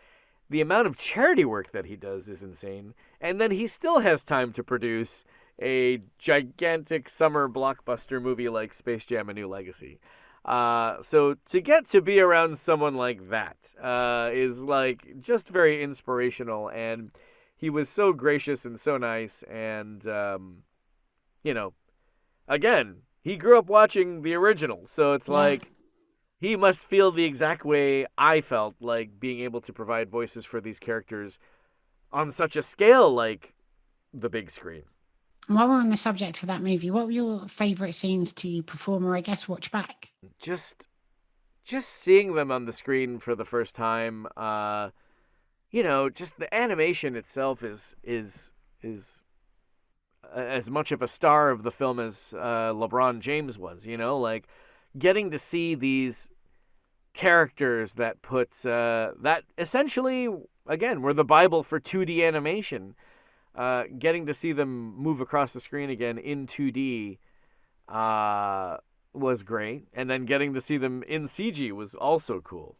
The amount of charity work that he does is insane. And then he still has time to produce a gigantic summer blockbuster movie like Space Jam: A New Legacy. So to get to be around someone like that is like just very inspirational. And he was so gracious and so nice. And, again, he grew up watching the original. So it's like he must feel the exact way I felt, like being able to provide voices for these characters on such a scale like the big screen. While we're on the subject of that movie, what were your favourite scenes to perform or, I guess, watch back? Just seeing them on the screen for the first time, just the animation itself is as much of a star of the film as LeBron James was. Like getting to see these characters that put that essentially, again, were the Bible for 2D animation. Getting to see them move across the screen again in 2D was great. And then getting to see them in CG was also cool.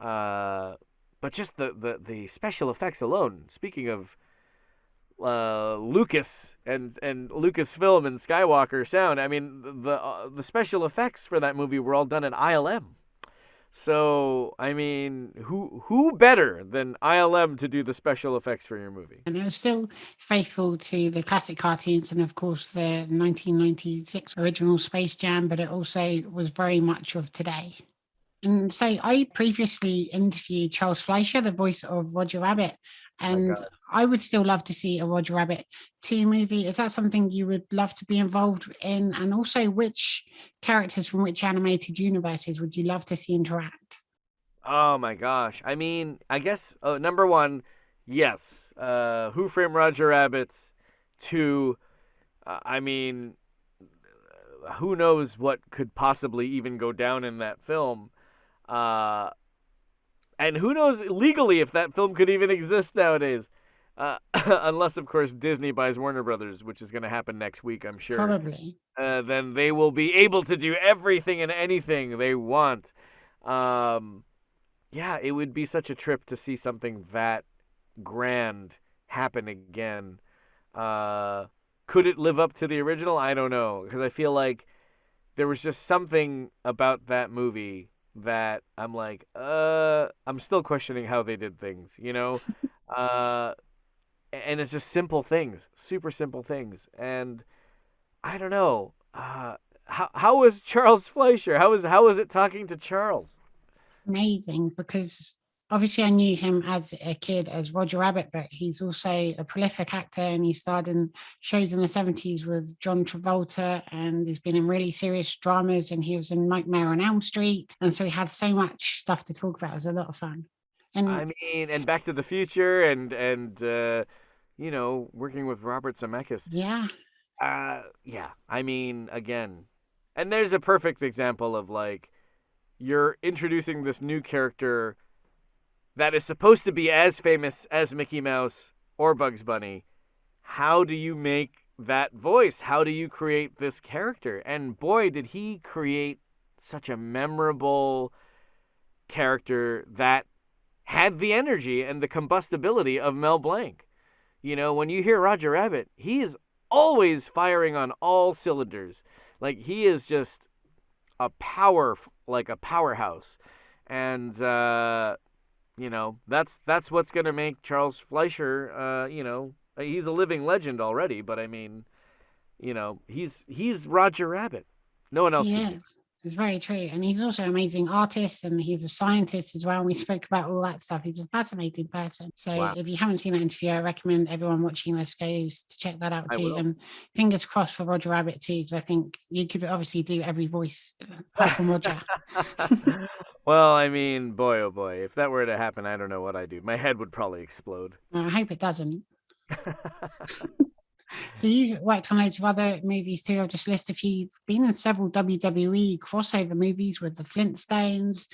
But just the special effects alone, speaking of Lucas and Lucasfilm and Skywalker Sound, I mean, the special effects for that movie were all done at ILM. So, I mean, who better than ILM to do the special effects for your movie? And it was still faithful to the classic cartoons and, of course, the 1996 original Space Jam, but it also was very much of today. And so I previously interviewed Charles Fleischer, the voice of Roger Rabbit, and I would still love to see a Roger Rabbit 2 movie. Is that something you would love to be involved in? And also, which characters from which animated universes would you love to see interact? Oh my gosh. I mean, I guess number 1, yes. Who Framed Roger Rabbit? 2, I mean, who knows what could possibly even go down in that film. And who knows legally if that film could even exist nowadays. Unless, of course, Disney buys Warner Brothers, which is going to happen next week, I'm sure. Probably. Then they will be able to do everything and anything they want. Yeah, it would be such a trip to see something that grand happen again. Could it live up to the original? I don't know. Because I feel like there was just something about that movie that I'm like, I'm still questioning how they did things, and it's just simple things, super simple things. And I don't know, how was Charles Fleischer? How was it talking to Charles? Amazing, because obviously I knew him as a kid as Roger Rabbit, but he's also a prolific actor and he starred in shows in the 70s with John Travolta, and he's been in really serious dramas, and he was in Nightmare on Elm Street. And so he had so much stuff to talk about. It was a lot of fun. And I mean, and Back to the Future and working with Robert Zemeckis. yeah, Yeah, I mean, again, and there's a perfect example of like, you're introducing this new character that is supposed to be as famous as Mickey Mouse or Bugs Bunny. How do you make that voice? How do you create this character? And boy, did he create such a memorable character that had the energy and the combustibility of Mel Blanc. When you hear Roger Rabbit, he is always firing on all cylinders. Like, he is just a powerhouse. And, that's what's going to make Charles Fleischer, he's a living legend already, but I mean, he's Roger Rabbit. No one else He can see. is. It's very true. And he's also an amazing artist and he's a scientist as well. We spoke about all that stuff. He's a fascinating person. So Wow. if you haven't seen that interview, I recommend everyone watching this goes to check that out I too. will. And fingers crossed for Roger Rabbit too, because I think you could obviously do every voice apart from Roger. Well, I mean, boy, oh boy, if that were to happen, I don't know what I'd do. My head would probably explode. I hope it doesn't. So you worked on loads of other movies too. I'll just list a few. You've been in several WWE crossover movies with the Flintstones.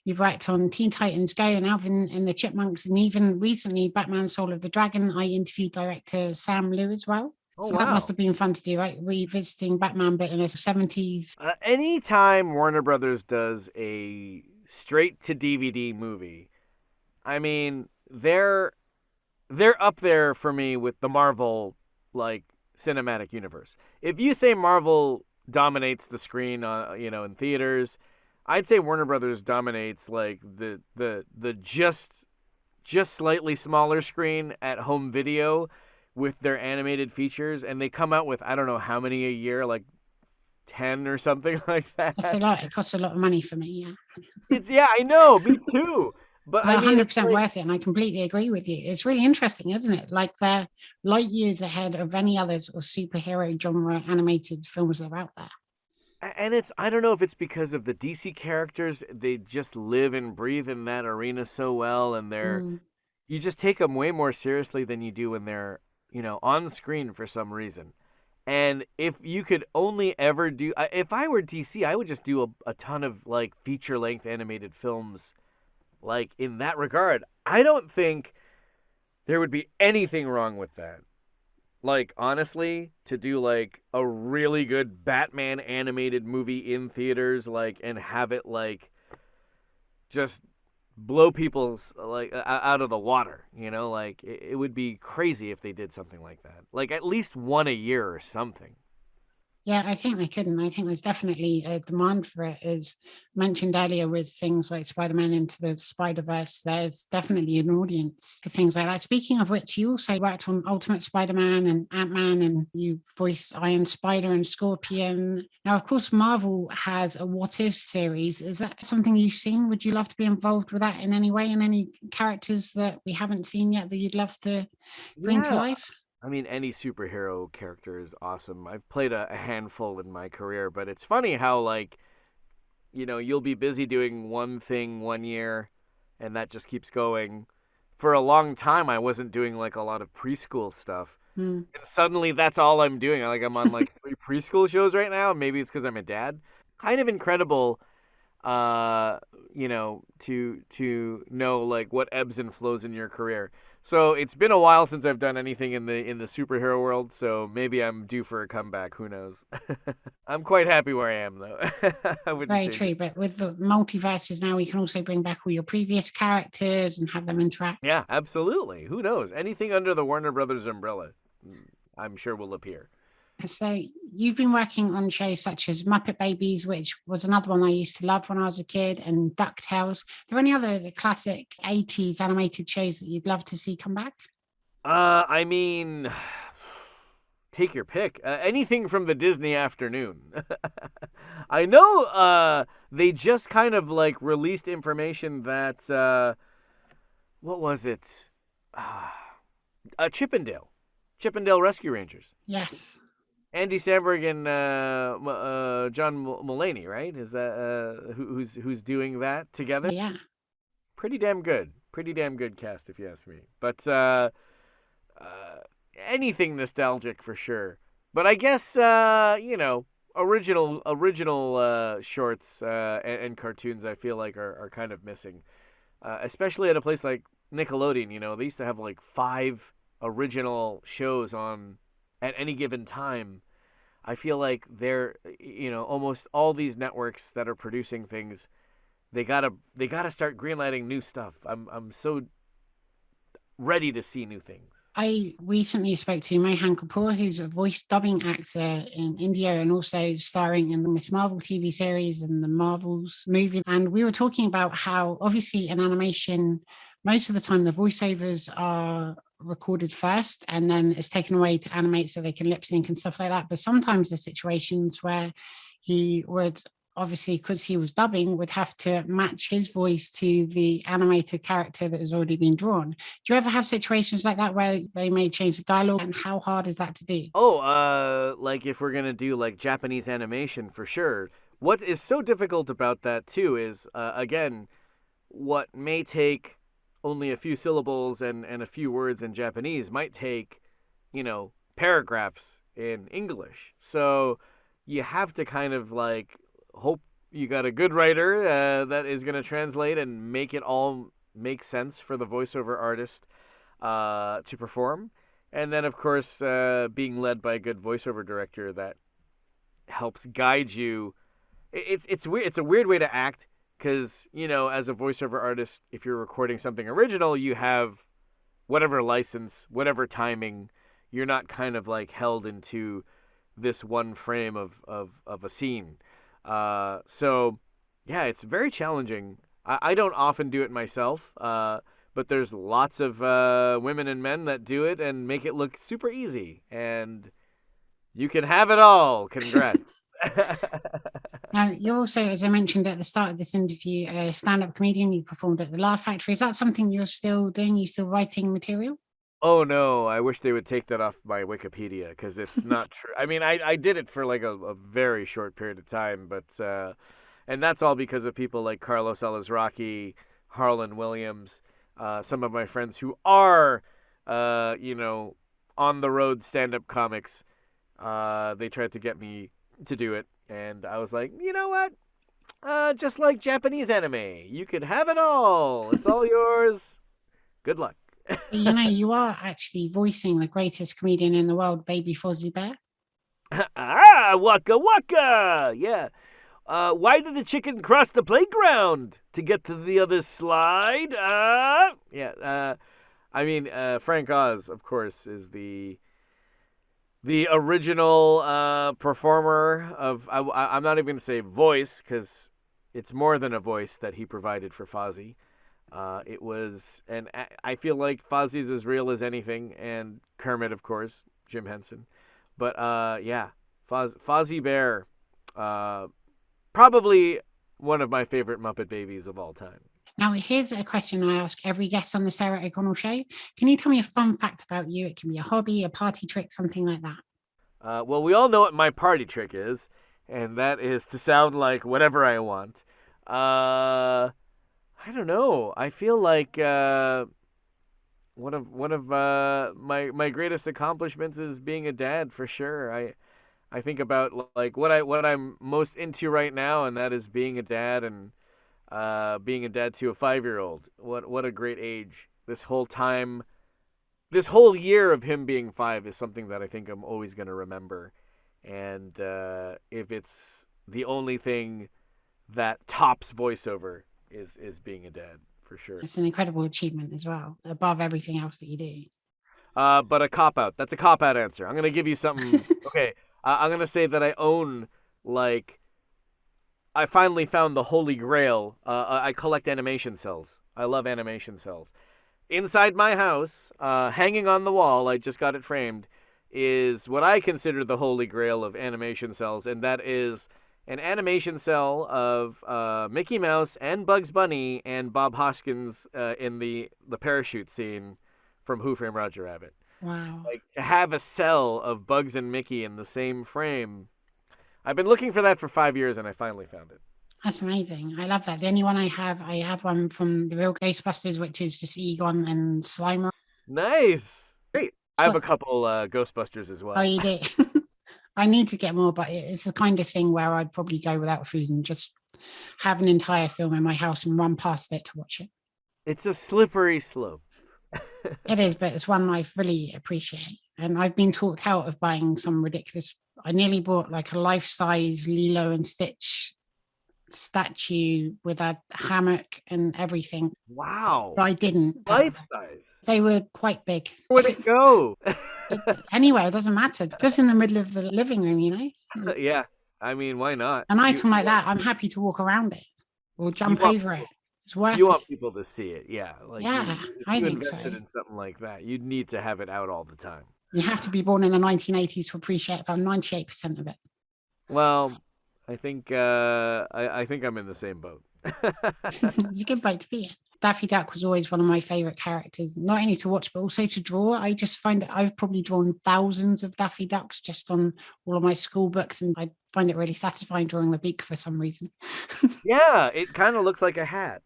You've worked on Teen Titans Go and Alvin and the Chipmunks, and even recently Batman Soul of the Dragon. I interviewed director Sam Liu as well. Oh, So that wow. must have been fun to do, right? Revisiting Batman, but in the 70s. Anytime Warner Brothers does a straight to DVD movie, I mean, they're up there for me with the Marvel cinematic universe. If you say Marvel dominates the screen in theaters, I'd say Warner Brothers dominates the just slightly smaller screen at home video with their animated features, and they come out with I don't know how many a year, like 10 or something like that. That's a lot. It costs a lot of money for me, Yeah, I know, me too. But They're I mean, 100% worth it, and I completely agree with you. It's really interesting, isn't it? Like they're light years ahead of any others or superhero genre animated films that are out there. And I don't know if it's because of the DC characters, they just live and breathe in that arena so well, and you just take them way more seriously than you do when they're, on screen for some reason. And if you could only ever do, if I were DC, I would just do a ton of feature-length animated films. In that regard, I don't think there would be anything wrong with that. Honestly, to do a really good Batman animated movie in theaters, and have it just blow people's out of the water, it would be crazy if they did something like that. At least one a year or something. Yeah, I think they couldn't. I think there's definitely a demand for it, as mentioned earlier with things like Spider-Man Into the Spider-Verse. There's definitely an audience for things like that. Speaking of which, you also worked on Ultimate Spider-Man and Ant-Man, and you voiced Iron Spider and Scorpion. Now, of course, Marvel has a What If series. Is that something you've seen? Would you love to be involved with that in any way, in any characters that we haven't seen yet that you'd love to bring to life? I mean, any superhero character is awesome. I've played a handful in my career, but it's funny how, you'll be busy doing one thing one year, and that just keeps going. For a long time, I wasn't doing, a lot of preschool stuff. And suddenly, that's all I'm doing. I'm on, 3 preschool shows right now. Maybe it's because I'm a dad. Kind of incredible, to know, what ebbs and flows in your career. So it's been a while since I've done anything in the superhero world, so maybe I'm due for a comeback. Who knows? I'm quite happy where I am, though. I wouldn't Very change true, it. but with the multiverses now, we can also bring back all your previous characters and have them interact. Yeah, absolutely. Who knows? Anything under the Warner Brothers umbrella, I'm sure will appear. So you've been working on shows such as Muppet Babies, which was another one I used to love when I was a kid, and DuckTales. Are there any other classic 80s animated shows that you'd love to see come back? I mean, take your pick. Anything from the Disney afternoon. I know they just kind of released information that, what was it? Chippendale Rescue Rangers. Yes. Andy Samberg and John Mulaney, right? Is that who's doing that together? Yeah. Pretty damn good cast, if you ask me. But anything nostalgic for sure. But I guess original shorts and cartoons I feel are kind of missing, especially at a place like Nickelodeon. They used to have 5 original shows on at any given time. I feel like they're almost all these networks that are producing things, they gotta start greenlighting new stuff. I'm so ready to see new things. I recently spoke to Mohan Kapoor, who's a voice dubbing actor in India and also starring in the Miss Marvel TV series and the Marvels movie. And we were talking about how obviously in animation, most of the time the voiceovers are recorded first and then it's taken away to animate so they can lip sync and stuff like that. But sometimes there's situations where he would, obviously, because he was dubbing, would have to match his voice to the animated character that has already been drawn. Do you ever have situations like that where they may change the dialogue, and how hard is that to do? Oh, like if we're gonna do like Japanese animation, for sure. What is so difficult about that too is, again, what may take only a few syllables and a few words in Japanese might take, paragraphs in English. So you have to kind of like hope you got a good writer that is going to translate and make it all make sense for the voiceover artist to perform. And then, of course, being led by a good voiceover director that helps guide you. It's weird. It's a weird way to act because, as a voiceover artist, if you're recording something original, you have whatever license, whatever timing. You're not kind of like held into this one frame of a scene. So, yeah, it's very challenging. I don't often do it myself, but there's lots of women and men that do it and make it look super easy. And you can have it all. Congrats. Now, you're also, as I mentioned at the start of this interview, a stand-up comedian. You performed at the Laugh Factory. Is that something you're still doing? You still writing material? Oh, no. I wish they would take that off my Wikipedia because it's not true. I mean, I did it for like a very short period of time, but and that's all because of people like Carlos Alazraqui, Harlan Williams, some of my friends who are, on the road stand-up comics. They tried to get me to do it, and I was like, you know what? Just like Japanese anime, you can have it all. It's all yours. Good luck. You are actually voicing the greatest comedian in the world, Baby Fozzie Bear. Waka waka! Yeah. Why did the chicken cross the playground? To get to the other slide? Yeah. I mean, Frank Oz, of course, is the original performer of. I'm not even going to say voice because it's more than a voice that he provided for Fozzie. It was, and I feel like Fozzie's as real as anything, and Kermit, of course, Jim Henson. But yeah, Fozzie Bear, probably one of my favorite Muppet Babies of all time. Now, here's a question I ask every guest on the Sarah O'Connell Show. Can you tell me a fun fact about you? It can be a hobby, a party trick, something like that. Well, we all know what my party trick is, and that is to sound like whatever I want. I don't know. I feel like one of my greatest accomplishments is being a dad, for sure. I think about like what I'm most into right now, and that is being a dad and being a dad to a 5-year-old. What a great age. This whole time, this whole year of him being 5 is something that I think I'm always going to remember. And if it's the only thing that tops voiceover is being a dad, for sure. It's an incredible achievement as well, above everything else that you do. But a cop-out. That's a cop-out answer. I'm going to give you something. Okay. I'm going to say that I own, like, I finally found the holy grail. I collect animation cells. I love animation cells. Inside my house, hanging on the wall, I just got it framed, is what I consider the holy grail of animation cells, and that is an animation cell of Mickey Mouse and Bugs Bunny and Bob Hoskins in the parachute scene from Who Framed Roger Rabbit. Wow. Like, to have a cell of Bugs and Mickey in the same frame. I've been looking for that for 5 years, and I finally found it. That's amazing. I love that. The only one I have one from the real Ghostbusters, which is just Egon and Slimer. Nice. Great. I have a couple Ghostbusters as well. Oh, you did? I need to get more, but it's the kind of thing where I'd probably go without food and just have an entire film in my house and run past it to watch it. It's a slippery slope. It is, but it's one I really appreciate. And I've been talked out of buying some ridiculous. I nearly bought like a life-size Lilo and Stitch statue with a hammock and everything. Wow. But I didn't. Life-size. They were quite big. Where'd it go? Anyway, it doesn't matter. Just in the middle of the living room, you know? Yeah. I mean, why not? An item like that, I'm happy to walk around it or jump over it. It's worth You it. want people to see it, yeah. Like, Yeah, if I you think so. invested in something like that, you'd need to have it out all the time. You have to be born in the 1980s to appreciate about 98% of it. Well, I think I think I'm in the same boat. It's a good boat to be in. Daffy Duck was always one of my favorite characters, not only to watch, but also to draw. I just find it, I've probably drawn thousands of Daffy Ducks just on all of my school books, and I find it really satisfying drawing the beak for some reason. Yeah, it kind of looks like a hat.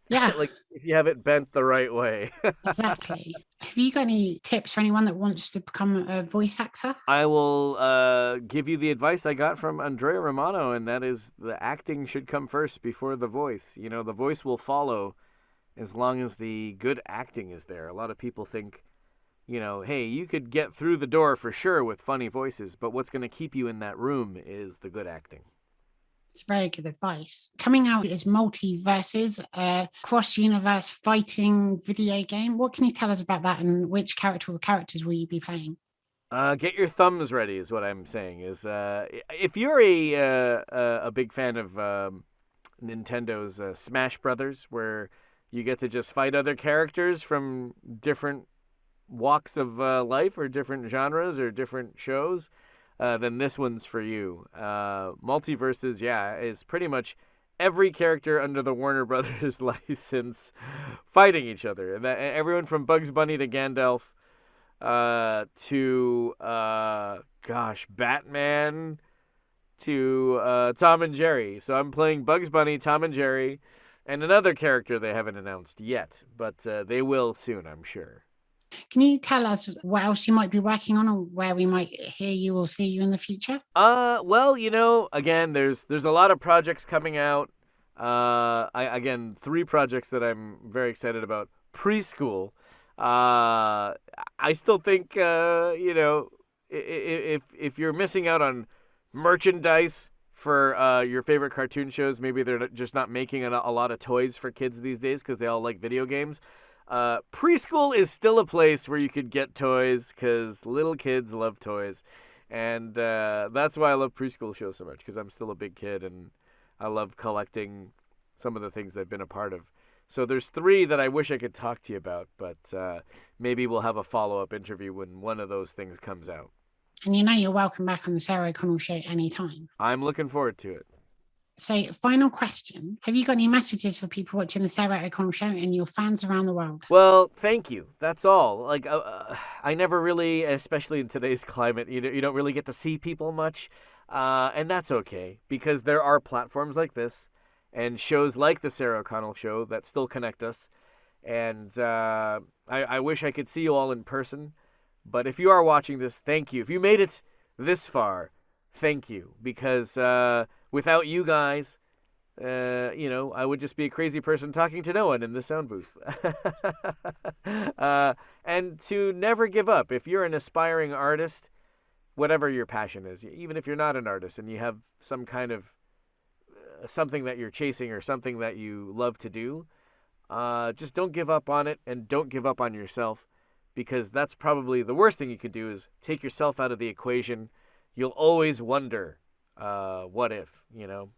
Yeah, Like if you have it bent the right way. exactly. Have you got any tips for anyone that wants to become a voice actor? I will give you the advice I got from Andrea Romano, and that is the acting should come first before the voice. You know, the voice will follow as long as the good acting is there. A lot of people think, you know, hey, you could get through the door for sure with funny voices, but what's going to keep you in that room is the good acting. It's very good advice. Coming out is Multiverses, a cross-universe fighting video game. What can you tell us about that, and which character or characters will you be playing? Get your thumbs ready is what I'm saying. Is if you're a big fan of Nintendo's Smash Brothers, where you get to just fight other characters from different walks of life or different genres or different shows, then this one's for you. Multiverses, yeah, is pretty much every character under the Warner Brothers license fighting each other. And everyone from Bugs Bunny to Gandalf to, Batman to Tom and Jerry. So I'm playing Bugs Bunny, Tom and Jerry, and another character they haven't announced yet, but they will soon, I'm sure. Can you tell us what else you might be working on, or where we might hear you or see you in the future? Well, you know, again, there's a lot of projects coming out. Again, 3 projects that I'm very excited about. Preschool. I still think, you know, if you're missing out on merchandise for your favorite cartoon shows, maybe they're just not making a lot of toys for kids these days because they all like video games. Preschool is still a place where you could get toys because little kids love toys. And that's why I love preschool shows so much, because I'm still a big kid and I love collecting some of the things I've been a part of. So there's 3 that I wish I could talk to you about, but maybe we'll have a follow-up interview when one of those things comes out. And you know you're welcome back on the Sarah O'Connell Show anytime. I'm looking forward to it. So, final question. Have you got any messages for people watching the Sarah O'Connell Show and your fans around the world? Well, thank you. That's all. Like, I never really, especially in today's climate, you don't really get to see people much. And that's okay, because there are platforms like this and shows like the Sarah O'Connell Show that still connect us. And I wish I could see you all in person. But if you are watching this, thank you. If you made it this far, thank you. Because without you guys, you know, I would just be a crazy person talking to no one in the sound booth. And to never give up. If you're an aspiring artist, whatever your passion is, even if you're not an artist and you have some kind of something that you're chasing or something that you love to do, just don't give up on it, and don't give up on yourself, because that's probably the worst thing you can do, is take yourself out of the equation. You'll always wonder, what if, you know,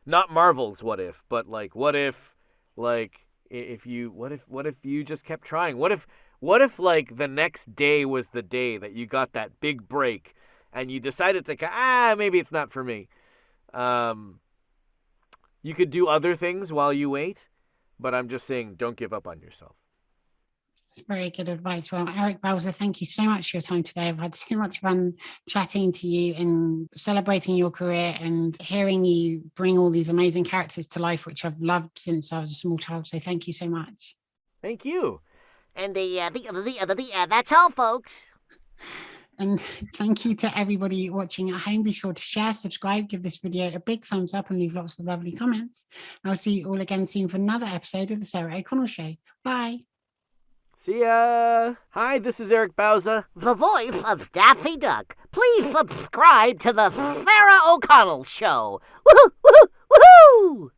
not Marvel's what if, but like, what if, like, if you just kept trying? What if like the next day was the day that you got that big break and you decided to, maybe it's not for me. You could do other things while you wait, but I'm just saying, don't give up on yourself. That's very good advice. Well, Eric Bauza, thank you so much for your time today. I've had so much fun chatting to you and celebrating your career and hearing you bring all these amazing characters to life, which I've loved since I was a small child. So thank you so much. Thank you. And that's all, folks. And thank you to everybody watching at home. Be sure to share, subscribe, give this video a big thumbs up, and leave lots of lovely comments. I'll see you all again soon for another episode of The Sarah O'Connell Show. Bye. See ya. Hi, this is Eric Bauza, The voice of Daffy Duck. Please subscribe to the Sarah O'Connell Show. Woohoo! Woohoo! Woohoo!